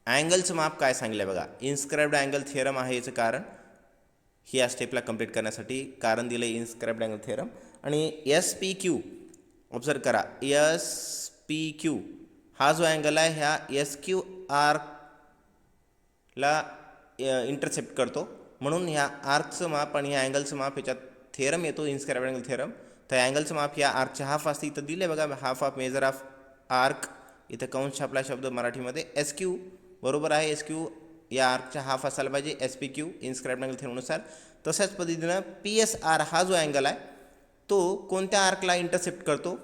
अँगलचं माप काय सांगितलं आहे बघा. इन्स्क्राइब्ड अँगल थेरम आहे याचं कारण ही या स्टेपला कंप्लीट करण्यासाठी कारण दिलं आहे इन्स्क्राइब्ड अँगल थेरम. आणि एस पी क्यू ऑब्झर्व करा. एस पी क्यू हा जो अँगल आहे ह्या एस क्यू आर्कला इंटरसेप्ट करतो. म्हणून ह्या आर्कचं माप आणि ह्या अँगलचं माप ह्याच्यात थेरम येतो इन्स्क्राइब्ड अँगल थेरम. तर अँगलचं माप या आर्कच्या हाफ असते. इथं दिलं आहे बघा half of measure of arc. इथं कंस छापला शब्द मराठीमध्ये एस क्यू बरोबर आहे. एस क्यू या आर्कच्या हाफ असायला पाहिजे S P Q inscribed angle थेरमनुसार. तशाच पद्धतीनं पी एस आर हा जो अँगल आहे तो कोणत्या आर्कला इंटरसेप्ट करतो.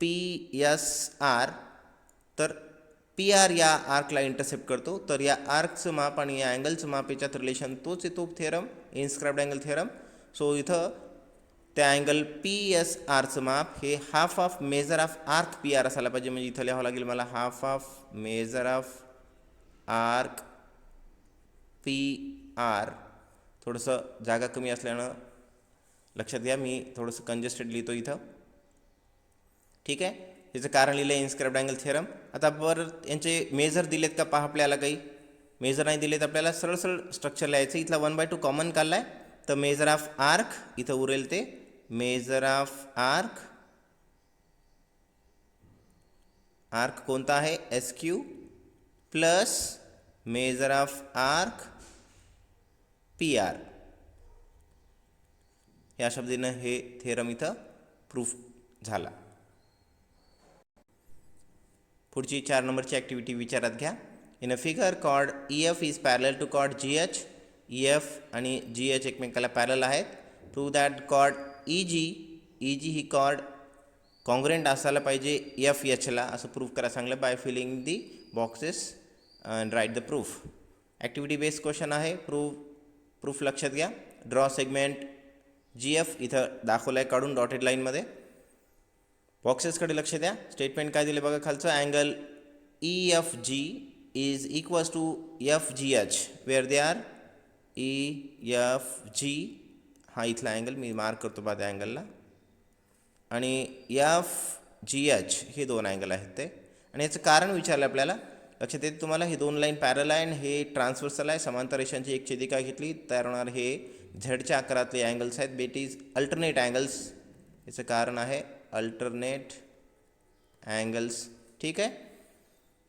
पी एस आर तर पी आर या आर्कला इंटरसेप्ट करतो. तर या आर्कचं माप आणि या अँगलचं माप याच्यात रिलेशन तोच येतो theorem inscribed angle theorem. So इथं त्या अँगल पी एस आरचं माप हे half of measure of arc P R असायला पाहिजे. म्हणजे इथं लिहावं लागेल मला half of measure of arc P R. थोडंसं जागा कमी असल्यानं लक्षात घ्या मी थोडंसं कंजेस्टेड लिहितो इथं. ठीक आहे. याचं कारण लिहिलं आहे इन्स्क्राइब्ड अँगल थेरम. आता परत यांचे मेजर दिलेत का पहा. आपल्याला काही मेजर नाही दिलेत आपल्याला सरळ सरळ स्ट्रक्चर लिहायचं. इथला 1/2 कॉमन काढला आहे तर मेजर ऑफ आर्क इथं उरेल ते मेजर ऑफ आर्क. आर्क कोणता आहे S Q plus measure of arc P R. या शब्दानं हे थेरम इथं प्रूफ झाला. पुढची 4 नंबरची ॲक्टिव्हिटी विचारात घ्या. In a figure chord E F is parallel to chord G H. E F आणि जी एच एकमेकाला पॅरल आहेत. Prove that chord E G ही कॉर्ड कॉन्ग्रेंट असायला पाहिजे एफ एचला असं प्रूव्ह करा सांगलं by filling the boxes and write the proof. Activity based question आहे. प्रूफ लक्षात घ्या. ड्रॉ सेगमेंट जी एफ इथं दाखवलं आहे काढून डॉटेड लाईनमध्ये. बॉक्सेसकडे लक्ष द्या. स्टेटमेंट काय दिले बघा खालचं. Angle E F G is equals to F G H where they are E F G हा इथला अँगल मी मार्क करतो बा त्या अँगलला. आणि एफ जी एच हे दोन अँगल आहेत ते. आणि याचं कारण विचारलं आपल्याला. लक्षात येते तुम्हाला हे दोन लाईन पॅरल आहे आणि हे ट्रान्सवर्सल आहे. समांतर रेषांची एक छेदिका घेतली तयार होणार हे झेडच्या आकारातले अँगल्स आहेत. Bet is alternate angles. याचं कारण आहे अल्टरनेट अँगल्स. ठीक आहे.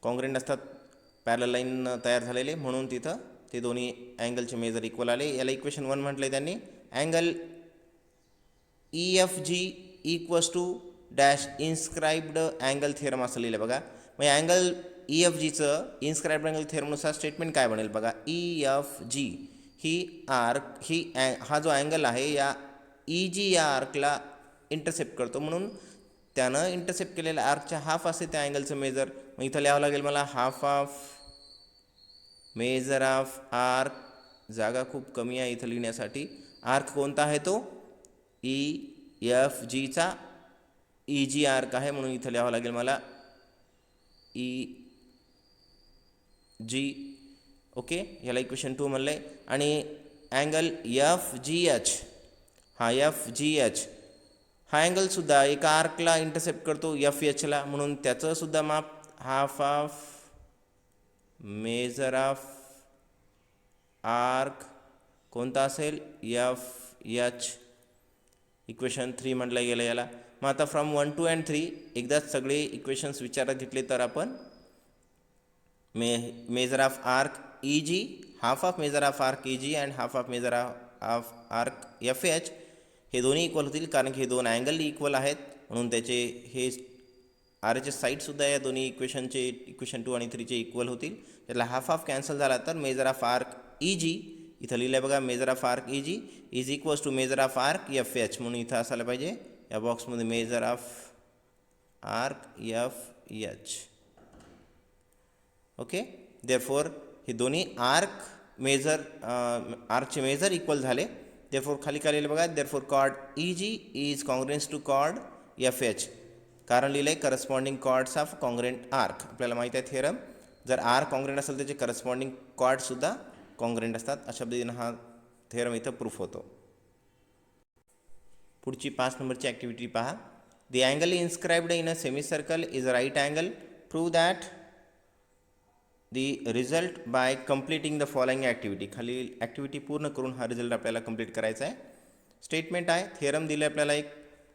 कॉन्ग्रेंट असतात पॅरल लाईन तयार झालेले म्हणून तिथं ते दोन्ही अँगलचे मेजर इक्वल आले. याला इक्वेशन 1 म्हटलं आहे त्यांनी. Angle E F G equals to dash inscribed angle theorem असं लिहिलं बघा. मग अँगल ई एफ जीचं इन्स्क्राइब्ड अँगल थेरमनुसार स्टेटमेंट काय बनेल बघा. ई एफ जी ही आर्क हा जो अँगल आहे या ई जी या आर्कला इंटरसेप्ट करतो. म्हणून त्यानं इंटरसेप्ट केलेल्या आर्कच्या हाफ असते त्या अँगलचं मेजर. मग इथं लिहावं लागेल मला half of measure of arc. जागा खूप कमी आहे इथं लिहिण्यासाठी. आर्क कोणता आहे तो ई एफ जीचा ई जी आर्क आहे म्हणून इथं लिहावं लागेल मला ई जी. ओके. ह्याला इक्वेशन 2 म्हणलं आहे. आणि अँगल एफ जी एच हा एफ जी एच हा अँगलसुद्धा एका आर्कला इंटरसेप्ट करतो एफ एचला. म्हणून त्याचंसुद्धा माप half of measure of arc कोणता असेल, FH. इक्वेशन 3 म्हटलं गेलं याला. मग आता फ्रॉम 1, 2 and 3 एकदाच सगळे इक्वेशन्स विचारात घेतले तर आपण major of arc EG, half of measure of arc EG and half of measure of arc FH हे दोन्ही इक्वल होतील, कारण की हे दोन अँगल इक्वल आहेत म्हणून त्याचे हे RHS साईडसुद्धा या दोन्ही इक्वेशन 2 आणि 3चे इक्वल होतील. त्यातला हाफ ऑफ कॅन्सल झाला तर मेजर ऑफ आर्क EG इथं लिहिलं आहे बघा, measure of arc EG is equals to measure of arc FH म्हणून इथं असायला पाहिजे या बॉक्समध्ये measure of arc FH. Okay, therefore हे दोन्ही आर्कचे मेजर इक्वल झाले. देअरफॉर खाली काय लिहिलं बघा, therefore chord EG is congruent to chord FH. कारण लिहिलं आहे corresponding chords of congruent arc. आपल्याला माहिती आहे थेरम, जर आर कॉन्ग्रुएंट असेल त्याचे करस्पॉन्डिंग कॉर्डसुद्धा कॉन्ग्रुएंट असतात. अशा पद्धतीने हा थेरम इथं प्रूफ होतो. पुढची 5 नंबरची ॲक्टिव्हिटी पहा. The angle inscribed in a semi circle is a right angle. Prove that the result by completing the following activity. खाली ॲक्टिव्हिटी पूर्ण करून हा रिझल्ट आपल्याला कंप्लीट करायचा आहे. स्टेटमेंट आहे, थेरम दिलं आपल्याला एक.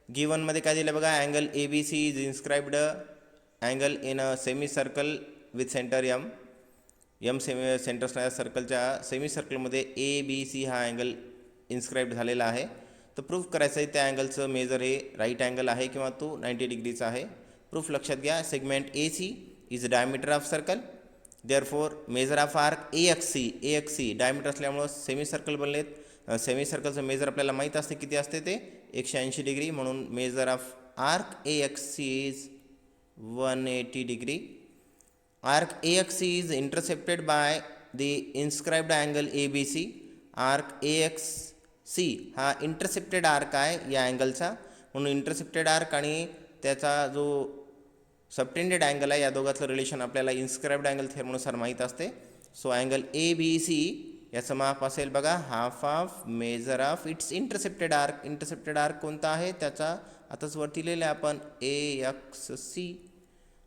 गिवनमध्ये काय दिलं बघा, angle ABC is inscribed angle in a semi circle with centre M centre असणाऱ्या सर्कलच्या सेमी सर्कलमध्ये ABC हा अँगल इन्स्क्राइब्ड झालेला आहे. तर प्रूफ करायचं आहे त्या अँगलचं मेजर हे राईट अँगल आहे किंवा तो 90 डिग्रीचा आहे. प्रूफ लक्षात घ्या, segment AC is diameter of circle. Therefore measure of arc AXC diameter असल्यामुळं सेमी सर्कल बनलेत. सेमी सर्कलचं मेजर आपल्याला माहीत असते किती असते ते 180 डिग्री, म्हणून measure of arc AXC is 180 degree. Arc AXC is intercepted by the inscribed angle ABC. Arc AXC हा इंटरसेप्टेड आर्क आहे या अँगलचा, म्हणून इंटरसेप्टेड आर्क आणि त्याचा जो सबटेंडेड अँगल आहे या दोघातलं रिलेशन आपल्याला इन्स्क्राइब्ड अँगल थेरमनुसार माहीत असते. सो अँगल ABC याचं माप असेल बघा half of measure of its intercepted arc. Intercepted arc कोणता आहे त्याचा आताच वरती लिहिलं आहे आपण AXC,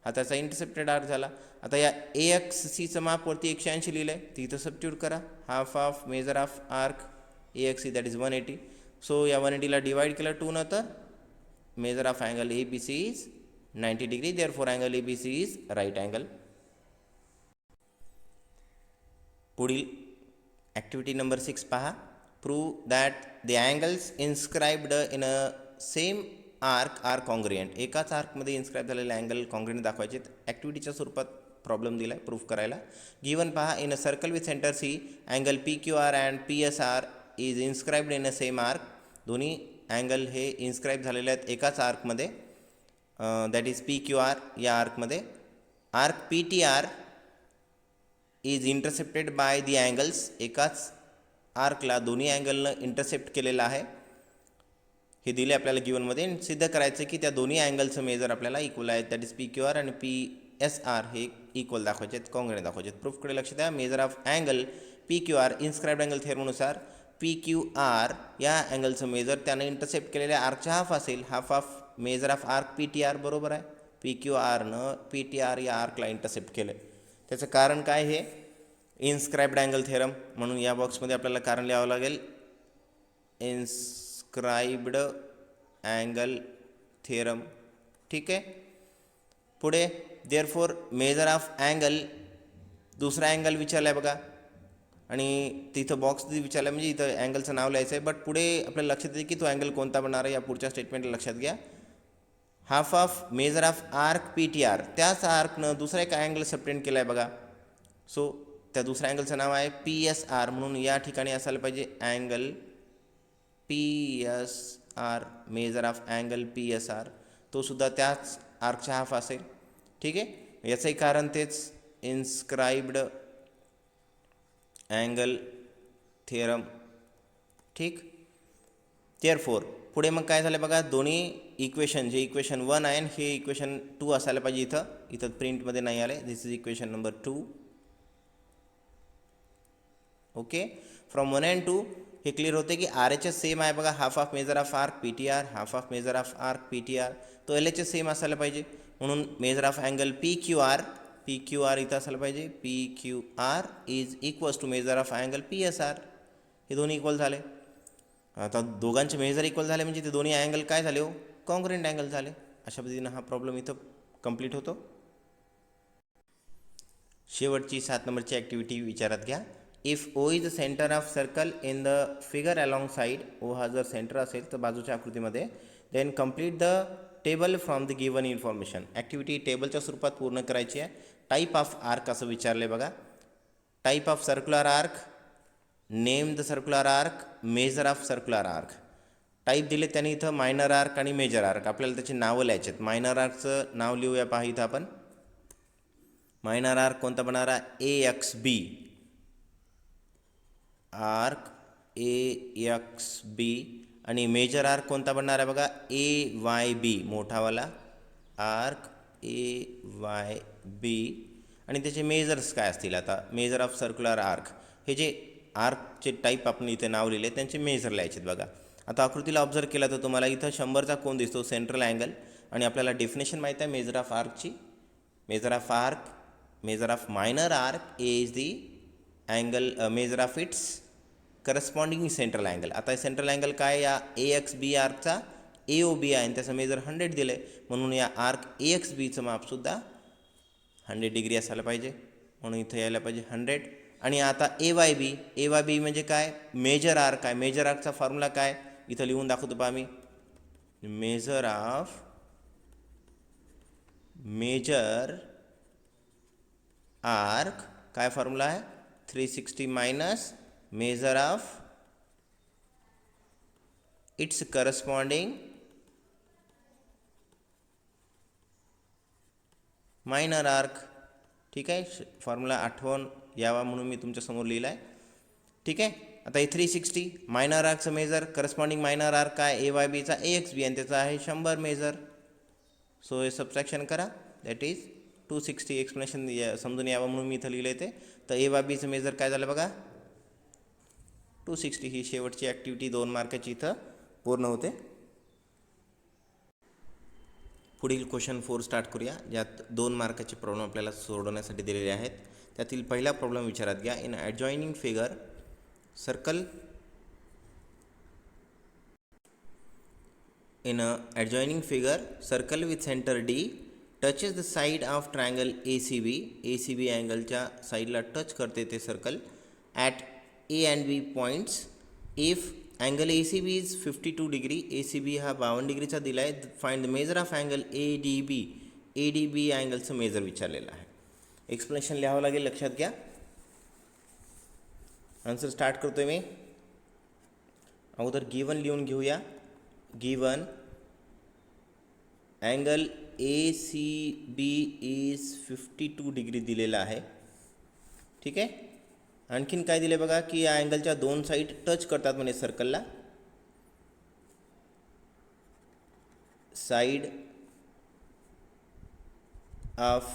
हा त्याचा इंटरसेप्टेड आर्क झाला. आता या AXCचं माप वरती 180 लिहिलं आहे, तिथं सबस्टिट्यूट करा. Half of measure of arc AXC that is 180. So या 180ला डिवाइड केलं 2 तर measure of angle ABC is 90 degree. Therefore angle ABC is right angle. पुढील ॲक्टिव्हिटी नंबर 6 पहा. Prove that the angles inscribed in a same arc are congruent. एकाच आर्कमध्ये इन्स्क्राइब झालेले अँगल कॉन्ग्रुएंट दाखवायचे. ॲक्टिव्हिटीच्या स्वरूपात प्रॉब्लेम दिला आहे प्रूफ करायला. गिवन पहा, in a circle with centre C angle PQR and PSR is inscribed in a same arc. दोन्ही अँगल हे इन्स्क्राइब झालेले आहेत एकाच आर्कमध्ये, दॅट इज PQR या आर्कमध्ये. Arc PTR is intercepted by the angles. एकाच आर्कला दोन्ही अँगलनं इंटरसेप्ट केलेलं आहे. हे दिले आपल्याला गिवनमध्ये. सिद्ध करायचं की त्या दोन्ही अँगलचं मेजर आपल्याला इक्वल आहे, दॅट इज PQR आणि PSR हे इक्वल दाखवायचे आहेत, कॉन्ग्रुएंट दाखवायचे आहेत. प्रूफकडे लक्ष द्या. Measure of angle PQR inscribed angle थेरमनुसार PQR या अँगलचं मेजर त्यानं इंटरसेप्ट केलेल्या आर्कच्या हाफ असेल. Half of measure of arc PTR बरोबर आहे. PQRनं PTR या आर्कला इंटरसेप्ट केलं. त्याचं कारण काय, हे इन्स्क्राइब्ड अँगल थेरम, म्हणून या बॉक्समध्ये आपल्याला कारण लिहावं लागेल इन्स्क्राइब्ड अँगल थेरम. ठीक आहे. पुढे देअरफॉर मेजर ऑफ अँगल, दुसरा अँगल विचारला आहे बघा आणि तिथं बॉक्स विचारला म्हणजे इथं अँगलचं नाव लिहायचं आहे. बट पुढे आपल्याला लक्षात येते की तो अँगल कोणता बनणार आहे. या पुढच्या स्टेटमेंटला लक्षात घ्या. Half of measure of arc PTR, त्याच आर्कनं दुसरा एक अँगल सबटेंड केला आहे बघा. सो त्या दुसऱ्या अँगलचं नाव आहे PSR, म्हणून या ठिकाणी असायला पाहिजे angle PSR. Major of angle PSR तो सुद्धा त्याच आर्कच्या हाफ असेल. ठीक आहे. याचंही कारण तेच इन्स्क्राइब्ड अँगल थेरम. ठीक. देअरफॉर पुढे मग काय झालं बघा, दोन्ही इक्वेशन, जे इक्वेशन 1 आहे हे इक्वेशन 2 असायला पाहिजे. इथं प्रिंटमध्ये नाही आले. This is equation number 2. Okay. From 1 and 2 हे क्लिअर होते की RHS सेम आहे बघा. Half of measure of arc PTR, half of measure of arc PTR. तो LHS सेम असायला पाहिजे, म्हणून measure of angle PQR P Q R इथं असायला पाहिजे. P Q R is equals to measure of angle P S R. हे दोन्ही इक्वल झाले. आता दोघांचे मेजर इक्वल झाले म्हणजे ते दोन्ही अँगल काय झाले हो, कॉन्ग्रुएंट अँगल झाले. अशा पद्धतीनं हा प्रॉब्लेम इथं कंप्लीट होतो. शेवटची 7 नंबरची ॲक्टिव्हिटी विचारात घ्या. If O is the centre of circle in the figure alongside, O हा जर सेंटर असेल तर बाजूच्या आकृतीमध्ये, then complete the table from the given information. Activity टेबलच्या स्वरूपात पूर्ण करायची आहे. टाईप ऑफ आर्क असं विचारलं आहे बघा. Type of circular arc, name the circular arc, measure of circular arc. Type दिले त्यांनी इथं मायनर आर्क आणि मेजर आर्क. आपल्याला त्याची नावं लिहायची आहेत. मायनर आर्कचं नाव लिहूया पहा इथं आपण. मायनर आर्क कोणता बनणारा, A X B arc, A X B. आणि मेजर आर्क कोणता बनणार आहे बघा, ए वाय बी, मोठावाला आर्क ए वाय बी. आणि त्याचे मेजर्स काय असतील, आता मेजर ऑफ सर्क्युलर आर्क, हे जे आर्कचे टाईप आपण इथे नाव लिहिले त्यांचे मेजर लिहायचे आहेत बघा. आता आकृतीला ऑब्झर्व केला तर तुम्हाला इथं 100चा कोन दिसतो, सेंट्रल अँगल. आणि आपल्याला डेफिनेशन माहीत आहे मेजर ऑफ आर्कची. Measure of arc, measure of minor arc is the angle, measure of its corresponding central angle. आता सेंट्रल अँगल काय, या ए एक्स बी आर्कचा ए ओ बी आहे आणि त्याचं मेजर 100 दिलं आहे. म्हणून या आर्क ए एक्स बीचं मापसुद्धा 100 डिग्री असायला पाहिजे. म्हणून इथं यायला पाहिजे 100. आणि आता ए वाय बी, ए वाय बी म्हणजे काय, मेजर आर्क आहे. मेजर आर्कचा फॉर्म्युला काय इथं लिहून दाखवतो पहा मी. मेजर ऑफ, मेजर आर्क काय फॉर्म्युला आहे, 360 minus measure of its corresponding minor arc. ठीक आहे, फॉर्म्युला आठवण यावा म्हणून मी तुमच्यासमोर लिहिला आहे. ठीक आहे. आता हे 360 मायनर आर्कचं मेजर, करस्पॉन्डिंग मायनर आर्क काय, ए वाय बीचा ए एक्स बी, आणि त्याचा आहे 100 मेजर. सो हे सबट्रॅक्शन करा, दॅट इज 260. एक्सप्लेनेशन समजून यावं म्हणून मी इथं लिहिलं आहे ते. तर ए वाय बीचं मेजर काय झालं बघा, 260. ही शेवटची ॲक्टिव्हिटी 2 मार्काची इथं पूर्ण होते. पुढील क्वेश्चन 4 स्टार्ट करूया, ज्यात 2 मार्काचे प्रॉब्लेम आपल्याला सोडवण्यासाठी दिलेले आहेत. त्यातील पहिला प्रॉब्लेम विचारात घ्या. In adjoining figure circle, in a adjoining figure, circle with center D touches the side of triangle ACB. ACB अँगलच्या साईडला टच करते ते circle at A and B points. If angle ACB is 52 degree, ACB हा 52 डिग्रीचा दिला आहे. Find the measure of angle ADB. ADB अँगलचं मेजर विचारलेलं आहे. एक्सप्लेनेशन लिहावं लागेल, लक्षात घ्या. आन्सर स्टार्ट करतोय मी. अगोदर गिवन लिहून घेऊया. Given angle A C B is 52 degree दिलेला आहे. ठीक आहे. आणखीन काय दिले बघा, की या अँगलच्या 2 साईड टच करतात म्हणजे सर्कलला. Side of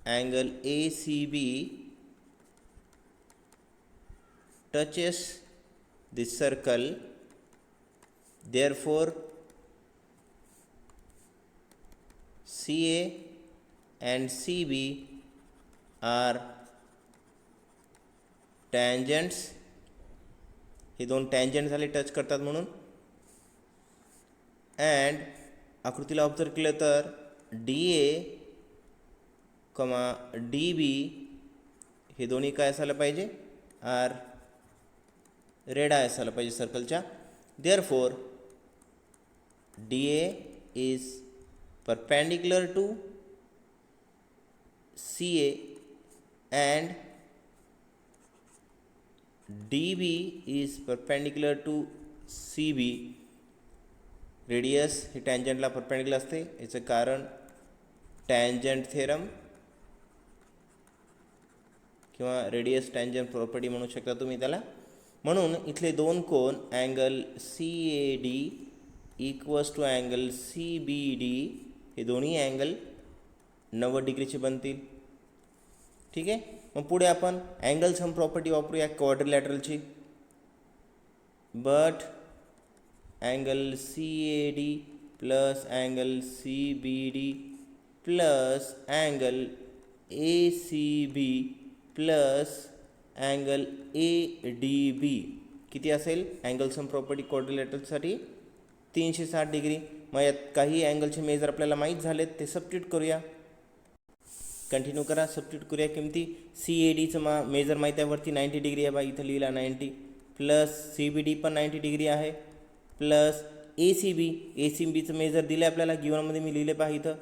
angle A C B touches this circle. Therefore, CA and CB are tangents. हे 2 टँजंट झाले टच करतात म्हणून. अँड आकृतीला ऑब्झर्व केलं तर DA, DB हे दोन्ही काय असायला पाहिजे, आर रेड आय असायला पाहिजे सर्कलच्या. Therefore, DA is perpendicular to CA and DB is perpendicular to CB. Radius हे टँजंटला परपेंडिक्युलर असते. याचं कारण टँजंट थेरम किंवा रेडियस टँजंट प्रॉपर्टी म्हणू शकता तुम्ही त्याला. म्हणून इथले 2 कोन angle CAD equals to angle CBD हे दोन्ही अँगल 90 डिग्रीचे बनतील. ठीक आहे. मग पुढे आपण अँगल सम प्रॉपर्टी वापरूया क्वाड्रिलॅटरलची. But angle CAD plus angle CBD plus angle ACB plus angle ADB किती असेल? अँगल सम प्रॉपर्टी क्वाड्रिलॅटरलसाठी 360 डिग्री. मग यात काही अँगलचे मेजर आपल्याला माहीत झालेत, ते सबस्टिट्यूट करूया. कंटिन्यू करा, सबस्टिट्यूट करूया किमती. CADचं मेजर माहीत आहे, वरती 90 डिग्री आहे बा, इथं लिहिला 90, प्लस CBD पण 90 डिग्री आहे, प्लस ACBचं मेजर दिलं आहे आपल्याला, गिवनमध्ये मी लिहिले पहा इथं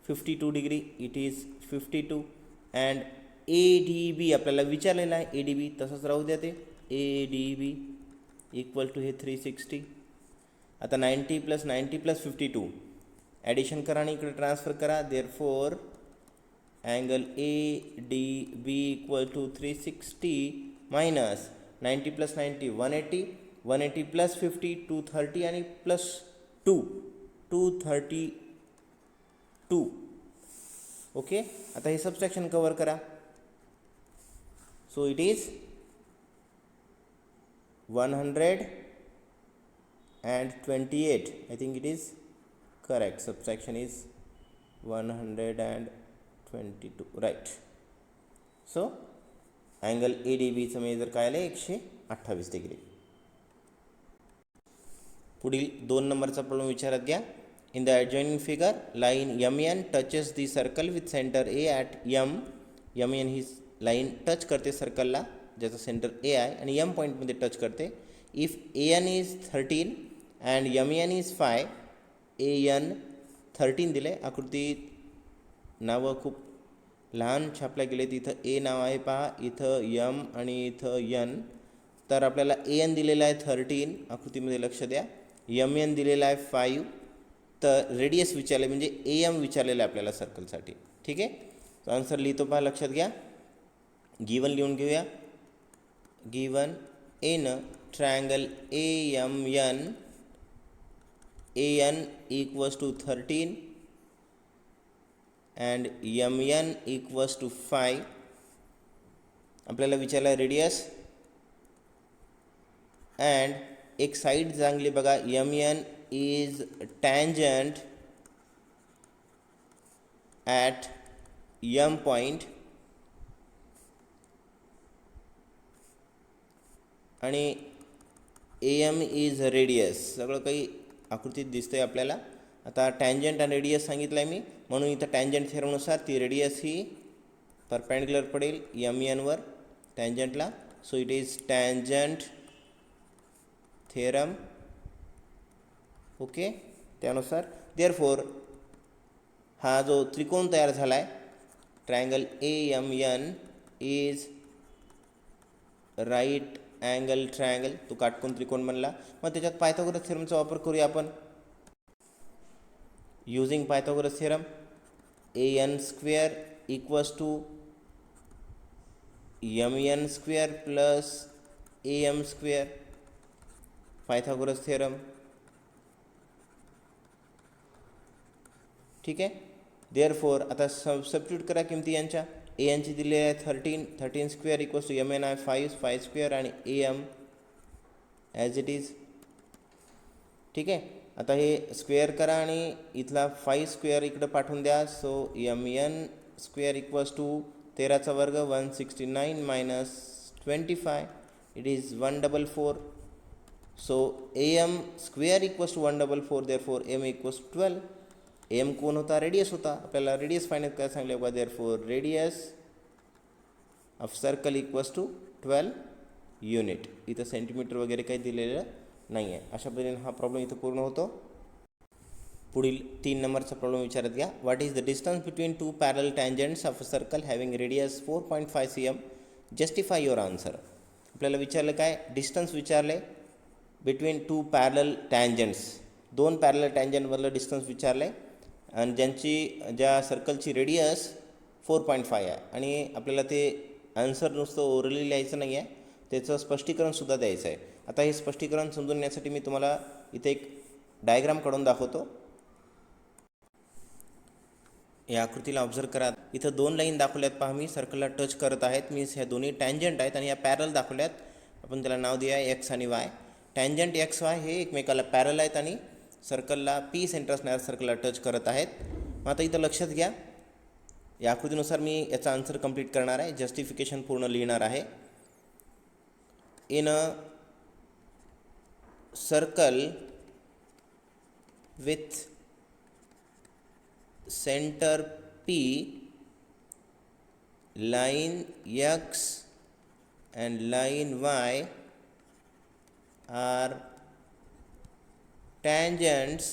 52 degree, it is 52. And ADB आपल्याला विचारलेलं आहे, ADB तसंच राहू द्या, ते ADB इक्वल टू हे 360. आता 90 प्लस 52 ॲडिशन करा आणि इकडे ट्रान्सफर करा. Therefore angle ADB equal to 360 minus 90 plus 90 180 plus 50 230 आणि प्लस 232. ओके, आता हे सबस्ट्रॅक्शन कवर करा. So it is 128. I think it is correct. Subtraction is 122, right? So angle ADBचं major काय आलं? 128 डिग्री. पुढील 2 नंबरचा प्रॉब्लेम विचारात घ्या. In the adjoining figure line MN touches the circle with centre A at MN ही लाईन टच करते सर्कलला, ज्याचा सेंटर A आहे, आणि M पॉईंटमध्ये टच करते. If AN is 13 and MN is 5, AN 13 दिले. आकृतीत नावं खूप लहान छापल्या गेलेत. इथं A नाव आहे पहा, इथं M आणि इथं N. तर आपल्याला AN दिलेला आहे 13, आकृतीमध्ये लक्ष द्या. MN दिलेला आहे 5. तर रेडियस विचारले म्हणजे AM विचारलेलं आहे आपल्याला सर्कलसाठी. ठीक आहे, तर आन्सर लिहितो पहा, लक्षात घ्या. गिवन लिहून घेऊया. Given in triangle AMN, AN equals to 13 and MN equals to 5. आपल्याला विचारला रेडियस अँड एक साईड चांगली बघा. MN is tangent at M point आणि AM इज रेडियस. सगळं काही आकृतीत दिसतंय आपल्याला. आता टँजंट आणि रेडियस सांगितलं आहे मी, म्हणून इथं टँजंट थेरमनुसार ती रेडियस ही परपेंडिक्युलर पडेल MNवर टँजंटला. So it is tangent theorem. Okay, त्यानुसार देअरफॉर हा जो त्रिकोण तयार झाला आहे triangle AMN is right angle triangle. तो काटकोन त्रिकोण बनला. मग त्याच्यात पायथागोरस थेरमचा वापर करूया आपण. Using Pythagoras theorem, AN square equals to MN square plus AM square. Pythagoras theorem. ठीक आहे, देअरफॉर आता सबस्टिट्यूट करा किमती यांच्या. ANची दिली आहे 13 स्क्वेअर इक्वल्स टू MN आहे 5 स्क्वेअर आणि AM ॲज इट इज. ठीक आहे, आता हे स्क्वेअर करा आणि इथला 5 स्क्वेअर इकडं पाठवून द्या. So MN square equals to 13चा वर्ग 169 minus 25, it is 144. So AM square equals to 144, therefore M equals 12. AM कोण होता? रेडियस होता. आपल्याला रेडियस फाइंड काय सांगले बघा. Therefore radius of circle equals to 12 unit. इथं सेंटीमीटर वगैरे काही दिलेलं नाही आहे. अशा पद्धतीने हा प्रॉब्लेम इथं पूर्ण होतो. पुढील 3 नंबरचा प्रॉब्लेम विचारत घ्या. What is the distance between 2 parallel tangents of a circle having radius 4.5 cm? Justify your answer. आपल्याला विचारलं काय? डिस्टन्स विचारले बिटवीन 2 पॅरल टँजंट्स. 2 पॅरल टँजंटमधलं डिस्टन्स विचारलं आहे आणि ज्या सर्कलची रेडियस 4.5 आहे. आणि आपल्याला ते आन्सर नुसतं ओरली लिहायचं नाही आहे, त्याचं स्पष्टीकरणसुद्धा द्यायचं आहे. आता हे स्पष्टीकरण समजून घेण्यासाठी मी तुम्हाला इथे एक डायग्राम काढून दाखवतो. या आकृतीला ऑब्झर्व करा. इथं 2 लाईन दाखवल्यात पहा. मी सर्कलला टच करत आहेत. मीन्स ह्या दोन्ही टँजंट आहेत आणि या पॅरल दाखवल्यात. आपण त्याला नाव दिया X आणि Y. टँजंट XY हे एकमेकाला पॅरल आहेत आणि सर्कलला P सेंटर असणाऱ्या सर्कलला टच करत आहेत. मग आता इथं लक्षात घ्या, या आकृतीनुसार मी याचा आन्सर कंप्लीट करणार आहे, जस्टिफिकेशन पूर्ण लिहिणार आहे. In a circle with centre P, line X and line Y are tangents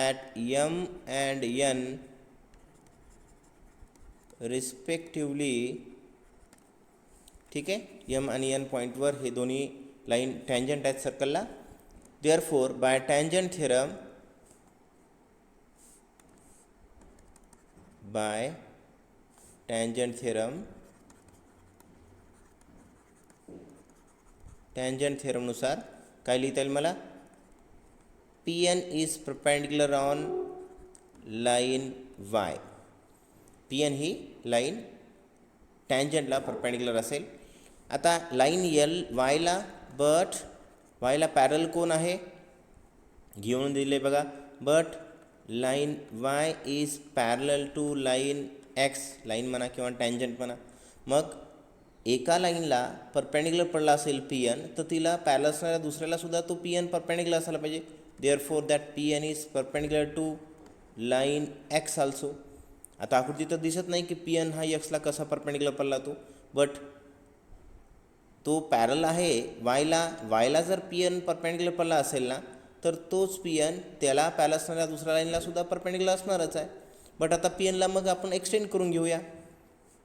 at M and N respectively. ठीक आहे, M आणि N पॉईंटवर हे दोन्ही लाईन टँजंट आहेत सर्कलला. Therefore by tangent theorem, by tangent थिअरमनुसार काय लिहिता येईल मला? Pn is perpendicular on line Y. Pn ही लाईन टँजंटला परपेंडिक्युलर असेल. आता लाईन L Yला, बट Yला पॅरल कोण आहे घेऊन दिले बघा. But line Y is parallel to line X, line म्हणा किंवा टँजंट म्हणा. मग एका लाईनला परपेंडिक्युलर पडला असेल Pn, तर तिला पॅरलल असणाऱ्या दुसऱ्याला सुद्धा तो Pn परपेंडिक्युलर असायला पाहिजे. Therefore that Pn is perpendicular to line X also. आता आकृती तर दिसत नाही की Pn हा Xला कसा परपेंडिक्युलर पडला तो, बट तो पॅरल आहे Yला जर Pn परपेंडिक्युलर पडला असेल ना, तर तोच Pn त्याला पॅरलल असणाऱ्या दुसऱ्या लाईनला सुद्धा परपेंडिक्युलर असणारच आहे. बट आता Pnला मग आपण एक्सटेंड करून घेऊया.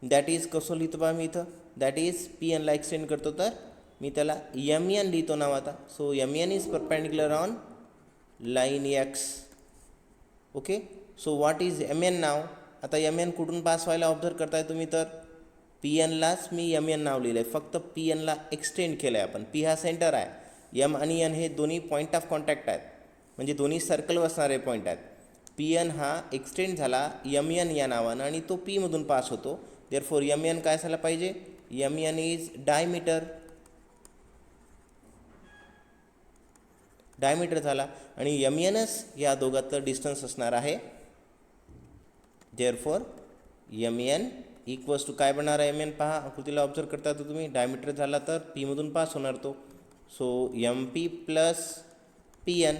दॅट इज कसं लिहितो बा मी इथं, दॅट इज Pnला एक्सटेंड करतो तर मी त्याला Mn लिहितो नाव आता. So Mn is perpendicular on line X. Okay, so what is Mn नाव? आता Mn कुठून पास व्हायला ऑब्झर्व करताय तुम्ही, तर Pnलाच मी Mn नाव लिहिलं आहे, फक्त Pnला एक्सटेंड केलं आहे आपण. P हा सेंटर आहे, M आणि N हे दोन्ही पॉईंट ऑफ कॉन्टॅक्ट आहेत, म्हणजे दोन्ही सर्कल असणारे पॉईंट आहेत. Pn हा एक्सटेंड झाला Mn या नावानं आणि तो Pमधून पास होतो. देअरफोर Mn काय असायला पाहिजे? Mn इज डायमीटर झाला आणि Mnच या दोघातलं डिस्टन्स असणार आहे. देअरफोर Mn इक्वल्स टू काय बनणार आहे? Mn पहा, आकृतीला ऑब्झर्व करता तर तुम्ही, डायमीटर झाला तर Pमधून पास होणार तो. So Mp plus Pn.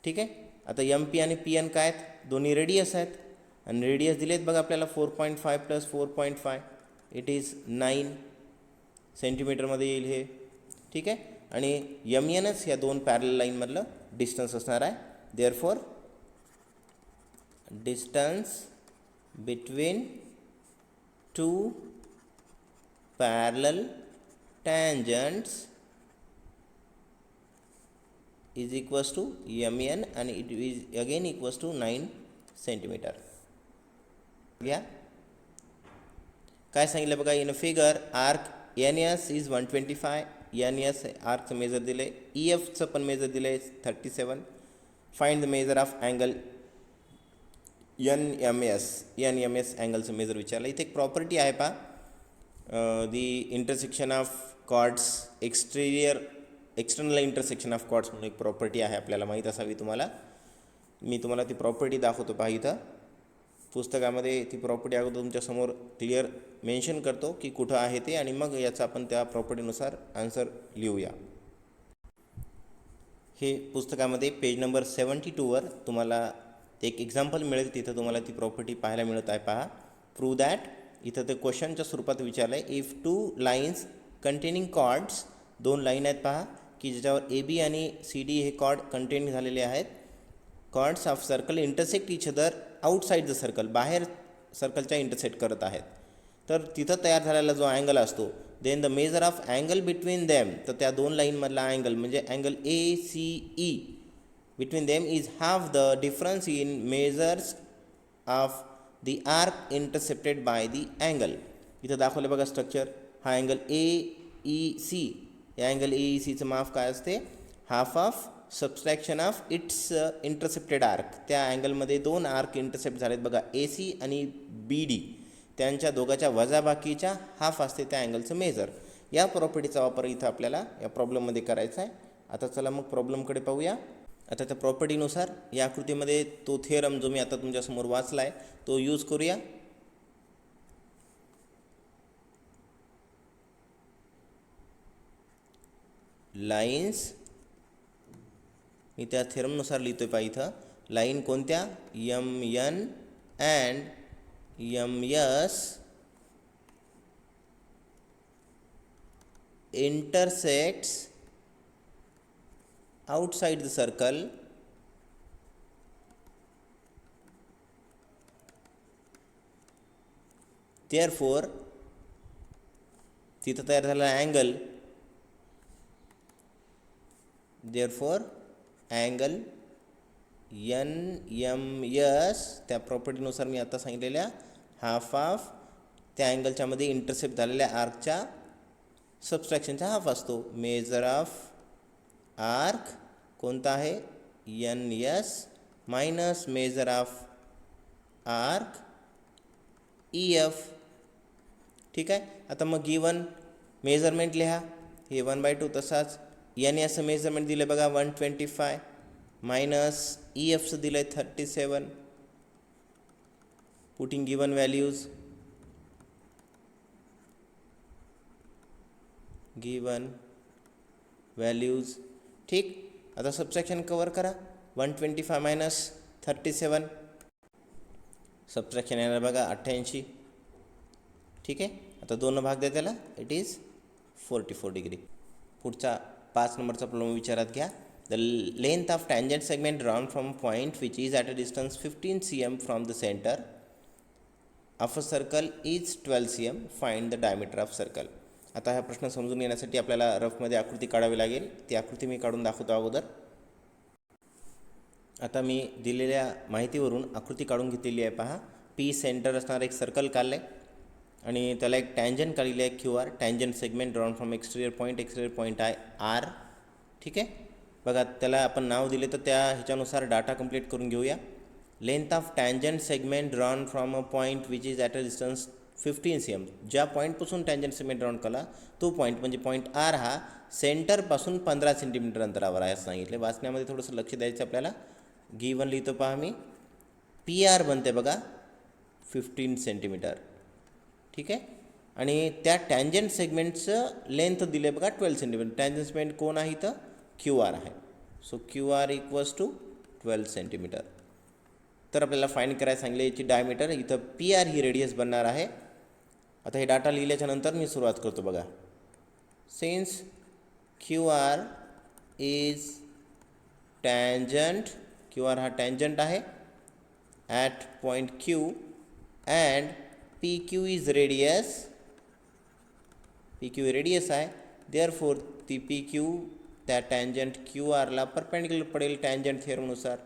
ठीक आहे, आता Mp आणि Pn काय आहेत? दोन्ही रेडियस आहेत आणि रेडियस दिलेत बघा आपल्याला 4.5 प्लस 4.5 इट इज 9 सेंटीमीटरमध्ये येईल हे. ठीक आहे, आणि Mnच या दोन पॅरलल लाईनमधलं डिस्टन्स असणार आहे. Therefore distance between two parallel tangents is equals to Mn and it is again equals to 9 centimetre. घ्या काय सांगितलं बघा, in figure arc NS is 125. NS आर्कचं मेजर दिलं आहे, EFचं पण मेजर दिलं आहे 37. Find the measure of angle NMS अँगलचं मेजर विचारलं. इथे एक प्रॉपर्टी आहे पहा, the intersection of chords external intersection of chords म्हणून एक प्रॉपर्टी आहे, आपल्याला माहीत असावी तुम्हाला. मी तुम्हाला ती प्रॉपर्टी दाखवतो पहा इथं पुस्तकामध्ये. ती प्रॉपर्टी अगोदर तुमच्यासमोर क्लिअर मेन्शन करतो की कुठं आहे ते, आणि मग याचा आपण त्या प्रॉपर्टीनुसार आन्सर लिहूया. हे पुस्तकामध्ये पेज नंबर 72वर तुम्हाला एक एक्झाम्पल मिळेल, तिथं तुम्हाला ती प्रॉपर्टी पाहायला मिळत आहे पहा. प्रूव्ह दॅट, इथं ते क्वेश्चनच्या स्वरूपात विचारलं आहे. If two lines containing chords, दोन लाईन आहेत पहा की ज्याच्यावर AB आणि CD हे कॉर्ड कंटेन झालेले आहेत. Chords of circle intersect each other outside the circle, बाहेर सर्कलच्या इंटरसेक्ट करत आहेत. तर तिथं तयार झालेला जो अँगल असतो, then the measure of angle between them, तर त्या दोन लाईनमधला अँगल म्हणजे angle ACE between them is half the difference in measures of the arc intercepted by the angle. इथं दाखवलं बघा स्ट्रक्चर, हा अँगल AEC, या अँगल AECचं माफ काय असते? Half of subtraction of its intercepted arc. त्या अँगलमध्ये दोन आर्क इंटरसेप्ट झालेत बघा, AC आणि BD, त्यांच्या दोघांच्या वजाबाकीच्या हाफ असते त्या अँगलचं मेजर. या प्रॉपर्टीचा वापर इथं आपल्याला या प्रॉब्लेममध्ये करायचा आहे. आता चला मग प्रॉब्लेमकडे पाहूया. आता त्या प्रॉपर्टीनुसार या आकृतीमध्ये तो थिअरम जो मी आता तुमच्यासमोर वाचला आहे तो यूज करूया. लाईन्स, मी त्या थेरमनुसार लिहितोय पहा इथं, लाईन कोणत्या, M N and M S intersects outside the circle therefore तिथं तयार झालेला angle, therefore angle N M S त्या प्रॉपर्टीनुसार मी आता सांगितलेल्या हाफ ऑफ त्या अँगलच्या मध्ये इंटरसेप्ट झालेल्या आर्कच्या सबस्ट्रॅक्शनचा हाफ असतो. मेजर ऑफ आर्क कोणता आहे, N S minus measure of arc E F. ठीक आहे. आता मग गिवन मेजरमेंट लिहा, हे 1/2 तसाच एन एसचं मेजरमेंट दिलं बघा 125 मायनस ई एफचं दिलं आहे 37. Putting given values, given values. ठीक. आता सबट्रॅक्शन कवर करा, 125 मायनस 37 सबट्रॅक्शन येणार बघा 88. ठीक आहे. आता 2 भाग द्या त्याला, इट इज 44 डिग्री. पुढचा 5 नंबरचा प्रॉब्लेम विचारात घ्या. The length of tangent segment drawn from point which is at a distance 15 cm from the centre of a circle is 12 cm. Find the diameter of circle. आता हा प्रश्न समजून येण्यासाठी आपल्याला रफमध्ये आकृती काढावी लागेल. ती आकृती मी काढून दाखवतो अगोदर. आता मी दिलेल्या माहितीवरून आकृती काढून घेतलेली आहे पहा. पी सेंटर असणारं एक सर्कल काढलं आहे आणि त्याला एक टँजंट काढलेली आहे Q R. Tangent segment drawn from exterior point आहे आर. ठीक आहे. बघा त्याला आपण नाव दिले तर त्या ह्याच्यानुसार डाटा कंप्लीट करून घेऊया. Length of tangent segment drawn from a point which is at a distance 15 cm. ज्या पॉईंटपासून टँजंट सेगमेंट ड्रॉन केला तो पॉईंट म्हणजे पॉईंट आर हा सेंटरपासून 15 cm अंतरावर आहे असं सांगितले. वाचण्यामध्ये थोडंसं लक्ष द्यायचं आपल्याला. गिवन लिहितो पहा मी, पी आर बनते बघा 15 cm. ठीक आहे. आणि त्या टँजंट सेगमेंटचं लेंथ दिले बघा 12 cm. टँजंट सेगमेंट कोण आहे इथं, क्यू आर आहे. So Q R equals to 12 cm. तर आपल्याला फाइंड करायला सांगितले याची डायमीटर. इथं पी आर ही रेडियस बनणार आहे. आता हे डाटा लिहिल्याच्या नंतर मी सुरुवात करतो बघा. Since Q R is tangent, Q R हा टँजंट आहे at point Q and P Q is radius, P Q radius आहे. देअरफोर ती पी क्यू त्या टँजंट क्यू आरला परपेंडिक्युलर पडेल टँजंट थिअरमनुसार,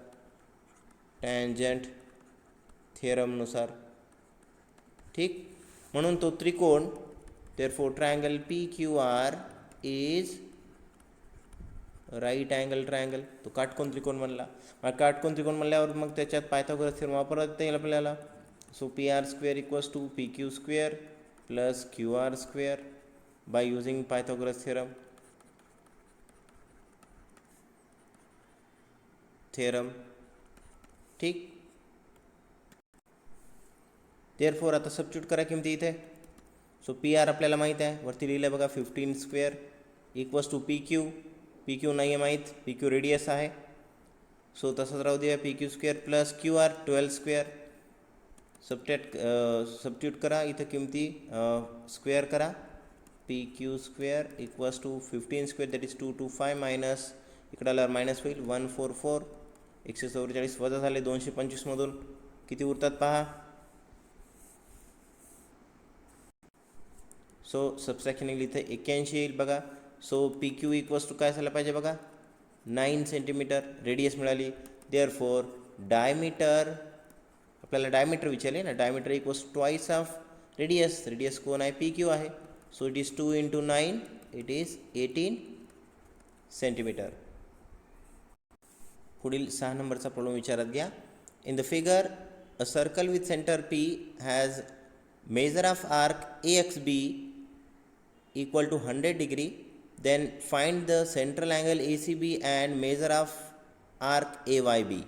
टँजंट थिअरमनुसार. ठीक. म्हणून तो त्रिकोण, therefore triangle P Q R is right angle triangle. तो काटकोन त्रिकोण म्हणला. मग काटकोन त्रिकोण म्हणल्यावर मग त्याच्यात पायथागोरस थिअरम वापरता येईल आपल्याला. So P R square equals to P Q square plus Q R square by using Pythagoras theorem. ठीक. देअरफोर आता सबस्टिट्यूट करा किमती इथे. सो पी आर आपल्याला माहीत आहे, वरती लिहिलं बघा 15 square equals to P Q. P Q नाही आहे माहीत, पी क्यू रेडियस आहे. सो तसंच राहू द्या, P Q square plus Q R 12 square. Substitute करा इथं किमती, स्क्वेअर करा. P Q square equals to 15 square that is 225 minus इकडं आल्यावर मायनस होईल 144. 144 वजा झाले 225मधून किती उरतात पहा. सो सबस्ट्रॅक्शन येईल इथे 81 येईल बघा. So P Q equals to काय झालं पाहिजे बघा 9 cm रेडियस मिळाली. देअरफोर डायमीटर, आपल्याला डायमीटर विचारले ना, diameter equals twice of radius. Radius कोण आहे, पी क्यू आहे. So it is 2 × 9 it is 18 cm. पुढील 6 नंबरचा प्रॉब्लेम विचारात घ्या. In the figure a circle with centre P has measure of arc A X B equal to 100 degree, then find the central angle ACB and measure of arc AYB.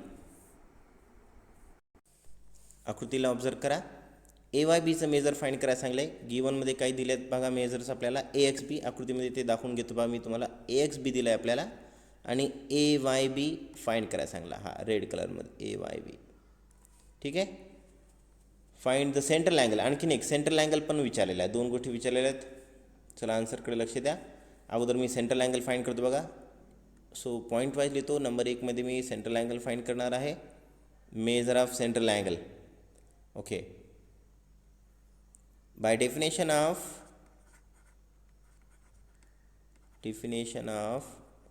आकृतीला ऑब्झर्व करा. ए वाय बीचं मेजर फाईंड करायला सांगलं आहे. गिवनमध्ये काही दिले आहेत बघा मेजर्स आपल्याला. ए एक्स बी आकृतीमध्ये ते दाखवून घेतो बघा मी तुम्हाला. ए एक्स बी दिलं आहे आपल्याला आणि ए वाय बी फाईंड करायला सांगला. हा रेड कलरमध्ये ए वाय बी. ठीक आहे. Find the central angle. आणखीन एक सेंट्रल अँगल पण विचारलेला आहे. दोन गोष्टी विचारलेल्या आहेत. चला आन्सरकडे लक्ष द्या. अगोदर मी सेंट्रल अँगल फाईंड करतो बघा. सो पॉईंट वाईज लिहितो. नंबर 1मध्ये मी सेंट्रल अँगल फाईंड करणार आहे. Measure of central angle. Okay. By definition of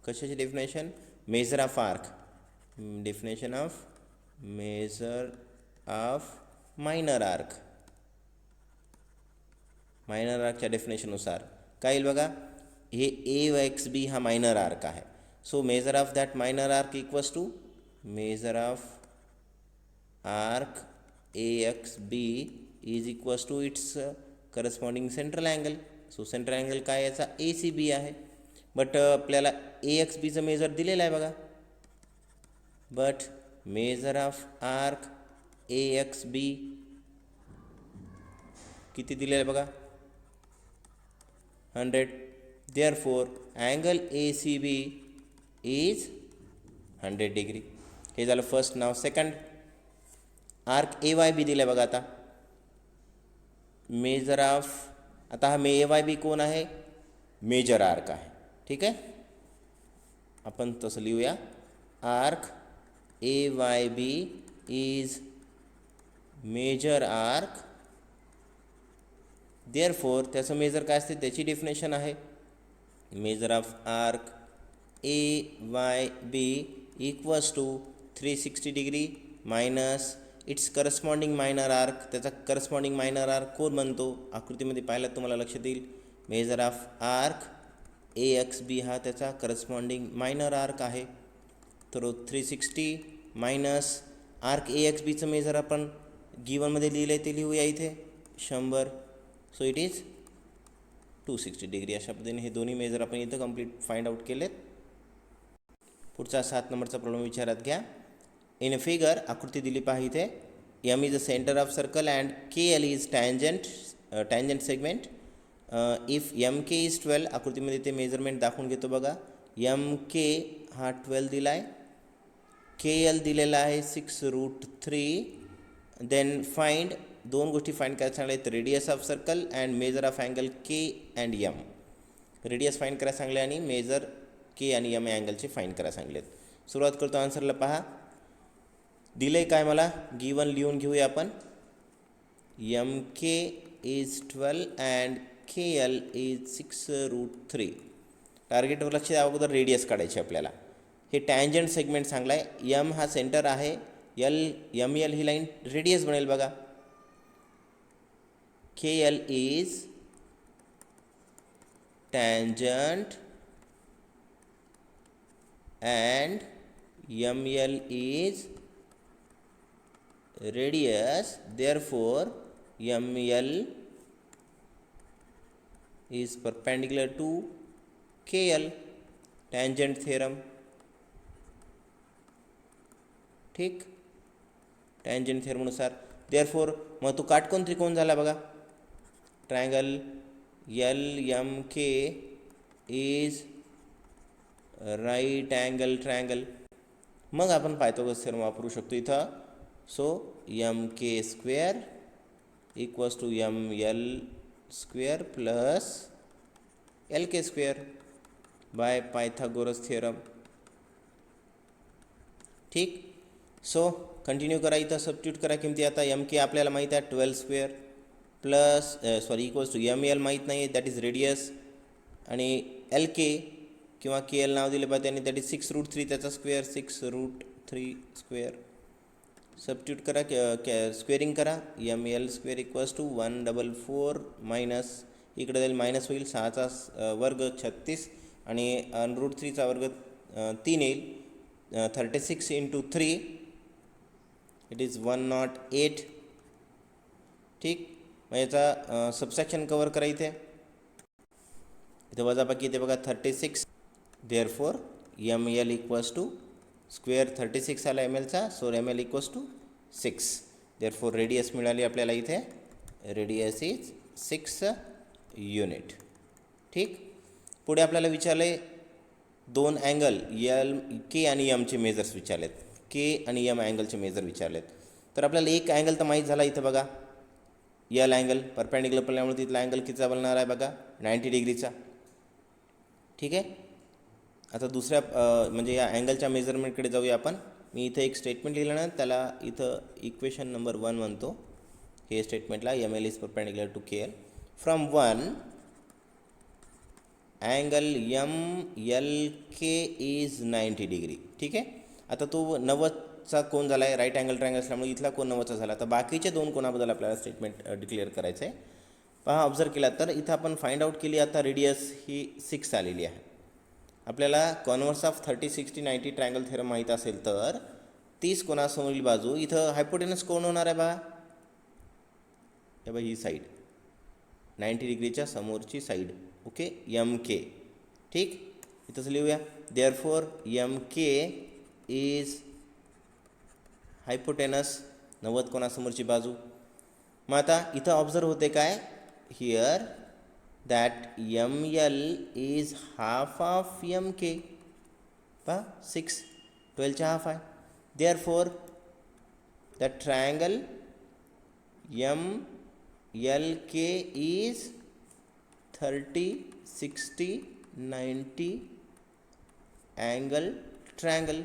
कशाची डेफिनेशन? Measure of arc. Definition of measure of minor arc. Minor आर्कच्या डेफिनेशननुसार काय येईल बघा. हे ए व एक्स बी हा मायनर आर्क आहे. So measure of that minor arc equals to measure of arc A X B is equals to its corresponding central angle. So central angle काय याचा ए सी बी आहे. बट आपल्याला ए एक्स बीचं मेजर दिलेलं आहे बघा. But measure of arc A X B किती दिलेलं आहे बघा 100. Therefore angle A C B is 100 degree. हे झालं फर्स्ट. नाव second arc A Y B दिलं आहे बघा. आता मेजर ऑफ आता हा ए वाय बी कोण आहे? मेजर आर्क आहे. ठीक आहे. आपण तसं लिहूया. Arc A Y B is measure arc. Therefore त्याचं मेजर काय असते त्याची डेफिनेशन आहे. Measure of arc A Y B equals to 360 degree minus its corresponding minor arc. त्याचा करस्पॉन्डिंग मायनर आर्क कोण बनतो? आकृतीमध्ये पाहिलं तुम्हाला लक्षात येईल. Measure of arc A X B हा त्याचा करस्पॉन्डिंग मायनर आर्क आहे. तर 360 मायनस आर्क ए एक्स बीचं मेजर आपण गिवनमध्ये लिहिलं आहे ते लिहूया इथे 100. So it is 260 degree. अशा पद्धतीने हे दोन्ही मेजर आपण इथं कंप्लीट फाइंड आउट केलेत. पुढचा 7 नंबरचा प्रॉब्लेम विचारात घ्या. इन अ फिगर आकृती दिली पहा इथे. M is the centre of circle and K L is tangent segment. If M K is 12 आकृतीमध्ये ते मेजरमेंट दाखवून घेतो बघा. एम के हा 12 दिला आहे. के एल दिलेला आहे 6√3. देन फाइंड दोन गोष्टी फाइंड करायला सांगल्या आहेत. Radius of circle and measure of angle K and M. Radius find करायला सांगले आणि मेजर के आणि एम अँगलचे फाइंड करायला सांगलेत. सुरुवात करतो आन्सरला पहा. दिले काय मला गिवन लिहून घेऊया आपण. M K is 12 and K L is 6√3. टार्गेटवर लक्ष द्या. अगोदर रेडियस काढायची आपल्याला. हे टँजंट सेगमेंट सांगला आहे. एम हा सेंटर आहे. एम एल ही लाईन रेडियस बनेल बघा. K L is tangent and ML is radius. Therefore ML is perpendicular to KL. tangent theorem. ठीक. tangent theorem नुसार therefore मग तो काटकोन त्रिकोण झाला बघा. Triangle LMK is right angle triangle. मग आपण पायथागोरस थेरम वापरू शकतो इथं. So MK square equals to ML square plus LK square by Pythagoras theorem. ठीक. सो कंटिन्यू करा. इथं सबस्टिट्यूट करा किमती. आता MK आपल्याला माहीत आहे 12 square plus equals to ML माहीत नाही दॅट इज रेडियस आणि LK किंवा KL नाव दिले पाहिजे आणि दॅट इज 6√3 त्याचा स्क्वेअर 6√3 स्क्वेअर. सबस्टिट्यूट करा स्क्वेअरिंग करा. ML square equals to 144 minus इकडे जाईल मायनस होईल 6चा वर्ग 36 आणि √3चा वर्ग 3 येईल. 36 × 3 इट इज 108. ठीक. मग याचा सबसेक्शन कवर करा. इथे वजाबाकी येते बघा 36. Therefore ML equals to square 36 आला MLचा. So ML equals to 6. Therefore radius मिळाली आपल्याला इथे रेडियस इज 6 युनिट. ठीक. पुढे आपल्याला विचारले दोन अँगल यल के आणि यमचे मेजर्स विचारलेत. के आणि यम अँगलचे मेजर विचारलेत. तर आपल्याला एक अँगल तर माहीत झाला इथं बघा, यल अँगल परपेंडिक्युलर पडल्यामुळे तिथला अँगल कितीचा बनणार आहे बघा, 90 डिग्रीचा. ठीक आहे. आता दुसऱ्या म्हणजे या अँगलच्या मेजरमेंटकडे जाऊया आपण. मी इथं एक स्टेटमेंट लिहिलं ना, त्याला इथं इक्वेशन नंबर 1 म्हणतो. हे स्टेटमेंटला M L is perpendicular to K L from 1 angle M L K is 90 degree. ठीक आहे. आता तो 90चा कोण झाला आहे, राईट अँगल ट्रायंगल असल्यामुळे इथला कोण 90चा झाला. तर बाकीचे दोन कोणाबद्दल आपल्याला स्टेटमेंट डिक्लेअर करायचं आहे. पहा, ऑब्झर्व केला तर इथं आपण फाइंड आउट केली. आता रेडियस ही 6 आलेली आहे. आपल्याला कॉन्व्हर्स ऑफ 30, 60, 90 ट्रायंगल थेरम माहीत असेल तर 30 कोणासमोरील बाजू, इथं हायपोटेनस कोण होणार आहे बघा, हे बघा ही साईड 90 डिग्रीच्या समोरची साईड. ओके, यम के. ठीक. इथंच लिहूया. Therefore M K is hypotenuse, 90 कोणासमोरची बाजू. मग आता इथं ऑब्झर्व होते काय, here that ML is half of MK. पहा 6 12च्या हाफ आहे. Therefore the triangle MLK is 30, 60, 90 angle triangle.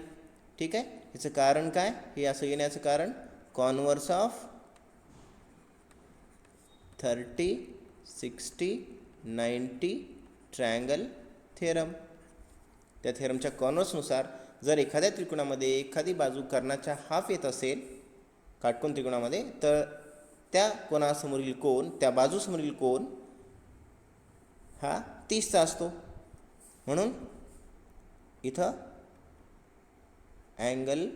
ठीक आहे. याचं कारण काय, हे असं येण्याचं कारण कॉन्व्हर्स ऑफ 30, 60, 90 ट्रायंगल थेरम. त्या थेरमच्या कॉन्व्हर्सनुसार जर एखाद्या त्रिकोणामध्ये एखादी बाजू कर्णाच्या हाफ येत असेल काटकोन त्रिकोणामध्ये, तर त्या कोणासमोरील कोन, त्या बाजूसमोरील कोन हा 30चा असतो. म्हणून इथं अँगल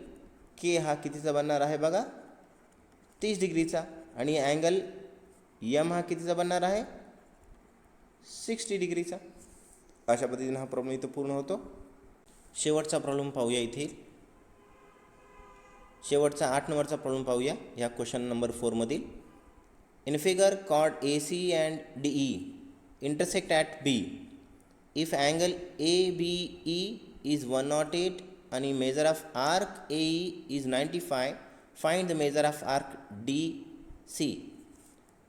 के हा कितीचा बनणार आहे बघा, 30 डिग्रीचा. आणि अँगल यम हा कितीचा बनणार आहे, 60 डिग्रीचा. अशा पद्धतीने हा प्रॉब्लेम इथं पूर्ण होतो. शेवटचा प्रॉब्लेम पाहूया. इथे शेवटचा 8 नंबरचा प्रॉब्लेम पाहूया ह्या क्वेश्चन नंबर 4 मधील. In figure chord A C and D E intersect at B. If angle A B E is 108 आणि measure of arc A E is 95, find the measure of arc D C.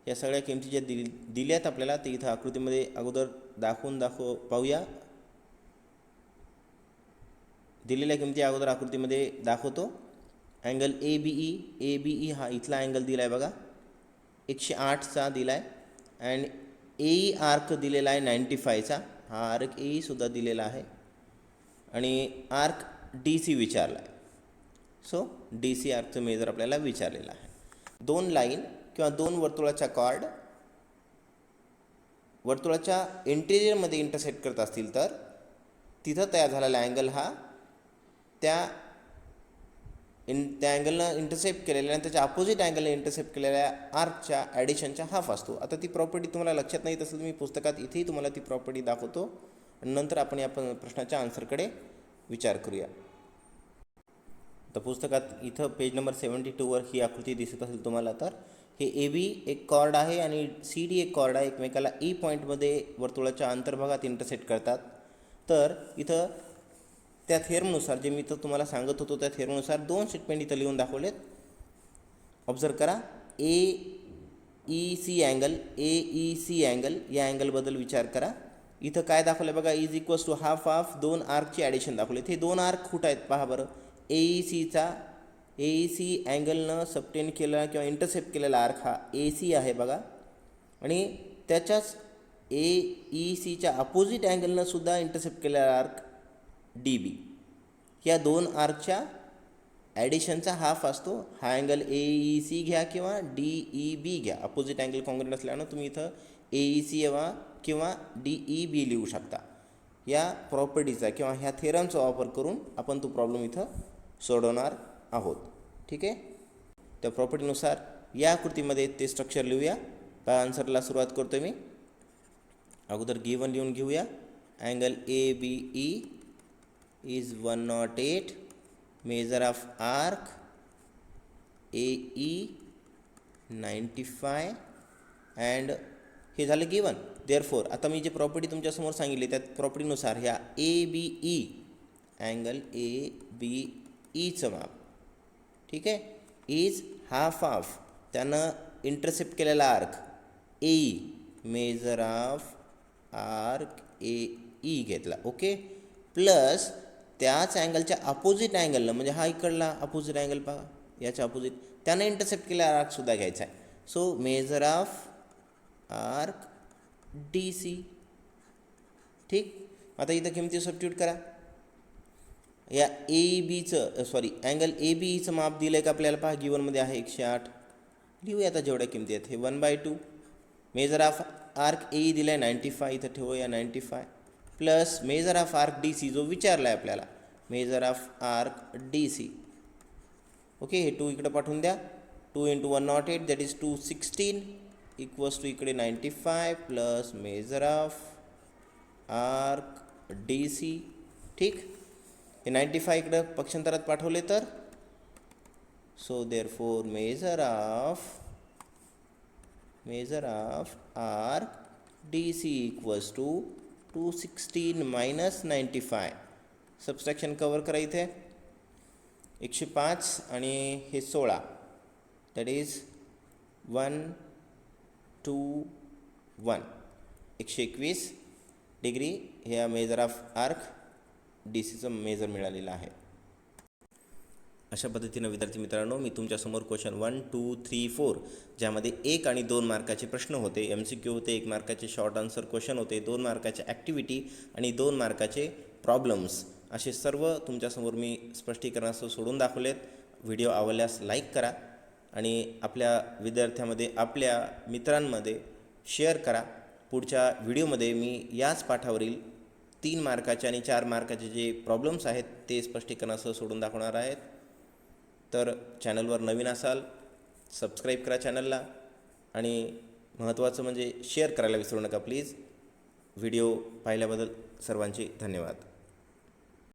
या सगळ्या किमती ज्या दिल्यात आपल्याला ते इथं आकृतीमध्ये अगोदर पाहूया. दिलेल्या किमती अगोदर आकृतीमध्ये दाखवतो. अँगल ए बी ई हा इथला अँगल दिला आहे बघा, 108चा दिला आहे. अँड ए ई आर्क दिलेला आहे 95चा. हा आर्क ए ईसुद्धा दिलेला आहे. आणि आर्क डी सी विचारला आहे. सो डी सी आर्कचं मेजर आपल्याला विचारलेलं आहे. दोन लाईन किंवा दोन वर्तुळाच्या कॉर्ड वर्तुळाच्या इंटेरियरमध्ये इंटरसेक्ट करत असतील तर तिथं तयार झालेला अँगल हा त्या अँगलनं इंटरसेप्ट केलेल्या आणि त्याच्या अपोजिट अँगलने इंटरसेप्ट केलेल्या आर्कच्या ॲडिशनच्या हाफ असतो. आता ती प्रॉपर्टी तुम्हाला लक्षात नाही तसं मी पुस्तकात इथेही तुम्हाला ती प्रॉपर्टी दाखवतो आणि नंतर आपण या प्रश्नाच्या आन्सरकडे विचार करूया. तर पुस्तकात इथं पेज नंबर 72वर ही आकृती दिसत असेल तुम्हाला. तर हे ए बी एक कॉर्ड आहे आणि सी डी एक कॉर्ड आहे. एकमेकाला ई पॉईंटमध्ये वर्तुळाच्या अंतर्भागात इंटरसेक्ट करतात. तर इथं त्या थेरमनुसार जे मी तर तुम्हाला सांगत होतो त्या थेरमनुसार दोन स्टेटमेंट इथं लिहून दाखवलेत. ऑब्झर्व करा. ए ई सी अँगल या अँगलबद्दल विचार करा. इथं काय दाखवलं बघा, is equals to half of दोन आर्कची ॲडिशन दाखवले. हे दोन आर्क कुठं आहेत पहा बरं. ए ई सी अँगलनं सबटेंड केलेला किंवा इंटरसेप्ट केलेला आर्क हा ए सी आहे बघा. आणि त्याच्याच ए ई सीच्या अपोजिट अँगलनं सुद्धा इंटरसेप्ट केलेला आर्क डी बी. या दोन आर्कच्या ॲडिशनचा हाफ असतो. हा अँगल ए ई सी घ्या किंवा डी ई बी घ्या. अपोजिट अँगल कॉन्ग्रुएंट असल्यानं तुम्ही इथं ए ई सी किंवा डी ई बी लिहू शकता. या प्रॉपर्टीचा किंवा ह्या थेरमचा वापर करून आपण तो प्रॉब्लेम इथं सोडवणार आहोत. ठीक आहे. त्या प्रॉपर्टीनुसार या आकृतीमध्ये ते स्ट्रक्चर लिहूया. त्या आन्सरला सुरुवात करतो मी. अगोदर गिवन लिहून घेऊया. Angle A B E is 108, measure of arc A E 95 and हे झालं गिवन. देअरफोर आता मी जी प्रॉपर्टी तुमच्यासमोर सांगितली त्यात प्रॉपर्टीनुसार ह्या ए बी ई अँगल ए बी ईचं माप, ठीक आहे, इज हाफ ऑफ त्यानं इंटरसेप्ट केलेला arc A E, major of arc A E घेतला, ओके, प्लस त्याच अँगलच्या अपोजिट अँगलनं, म्हणजे हा इकडला अपोजिट अँगल पहा, याच्या अपोजिट त्यानं इंटरसेप्ट केलेला आर्कसुद्धा घ्यायचा आहे. So measure of arc D C. ठीक, आता इथं किमती सबस्टिट्यूट करा. या ए बीचं अँगल ए बी ईचं माप दिलं आहे का आपल्याला, पहा गिवनमध्ये आहे 108. लिहूया आता जेवढ्या किमती आहेत. हे 1/2. मेजर ऑफ आर्क ए दिला आहे 95, इथं ठेवूया 95, plus measure of arc D C जो विचारला आहे आपल्याला, measure of arc D C. Okay, हे 2 इकडे पाठवून द्या. 2 × 108 दॅट इज 216 इक्वल्स टू इकडे 95 plus measure of arc D C. ठीक, हे 95 इकडं पक्षांतरात पाठवले तर, so therefore measure of arc D C equals to 216 minus 95. Subtraction cover करा इथे. 105 आणि हे 16 दॅट इज 1 2 1 121 डिग्री ह्या मेजर ऑफ आर्क डी सीचं मेजर मिळालेलं आहे. अशा पद्धतीनं विद्यार्थी मित्रांनो मी तुमच्यासमोर क्वेश्चन 1 2 3 4 ज्यामध्ये 1 आणि 2 मार्काचे प्रश्न होते, MCQ होते, 1 मार्काचे शॉर्ट आन्सर क्वेश्चन होते, 2 मार्काचे ॲक्टिव्हिटी आणि 2 मार्काचे प्रॉब्लेम्स, असे सर्व तुमच्यासमोर मी स्पष्टीकरणासह सोडून दाखवलेत. व्हिडिओ आवडल्यास लाईक करा आणि आपल्या विद्यार्थ्यांमध्ये, आपल्या मित्रांमध्ये शेअर करा. पुढच्या व्हिडिओमध्ये मी याच पाठावरील 3 मार्काचे आणि 4 मार्काचे जे प्रॉब्लेम्स आहेत ते स्पष्टीकरणासह सोडून दाखवणार आहेत. तर चॅनलवर नवीन असाल सबस्क्राईब करा चॅनलला आणि महत्त्वाचं म्हणजे शेअर करायला विसरू नका प्लीज. व्हिडिओ पाहिल्याबद्दल सर्वांचे धन्यवाद.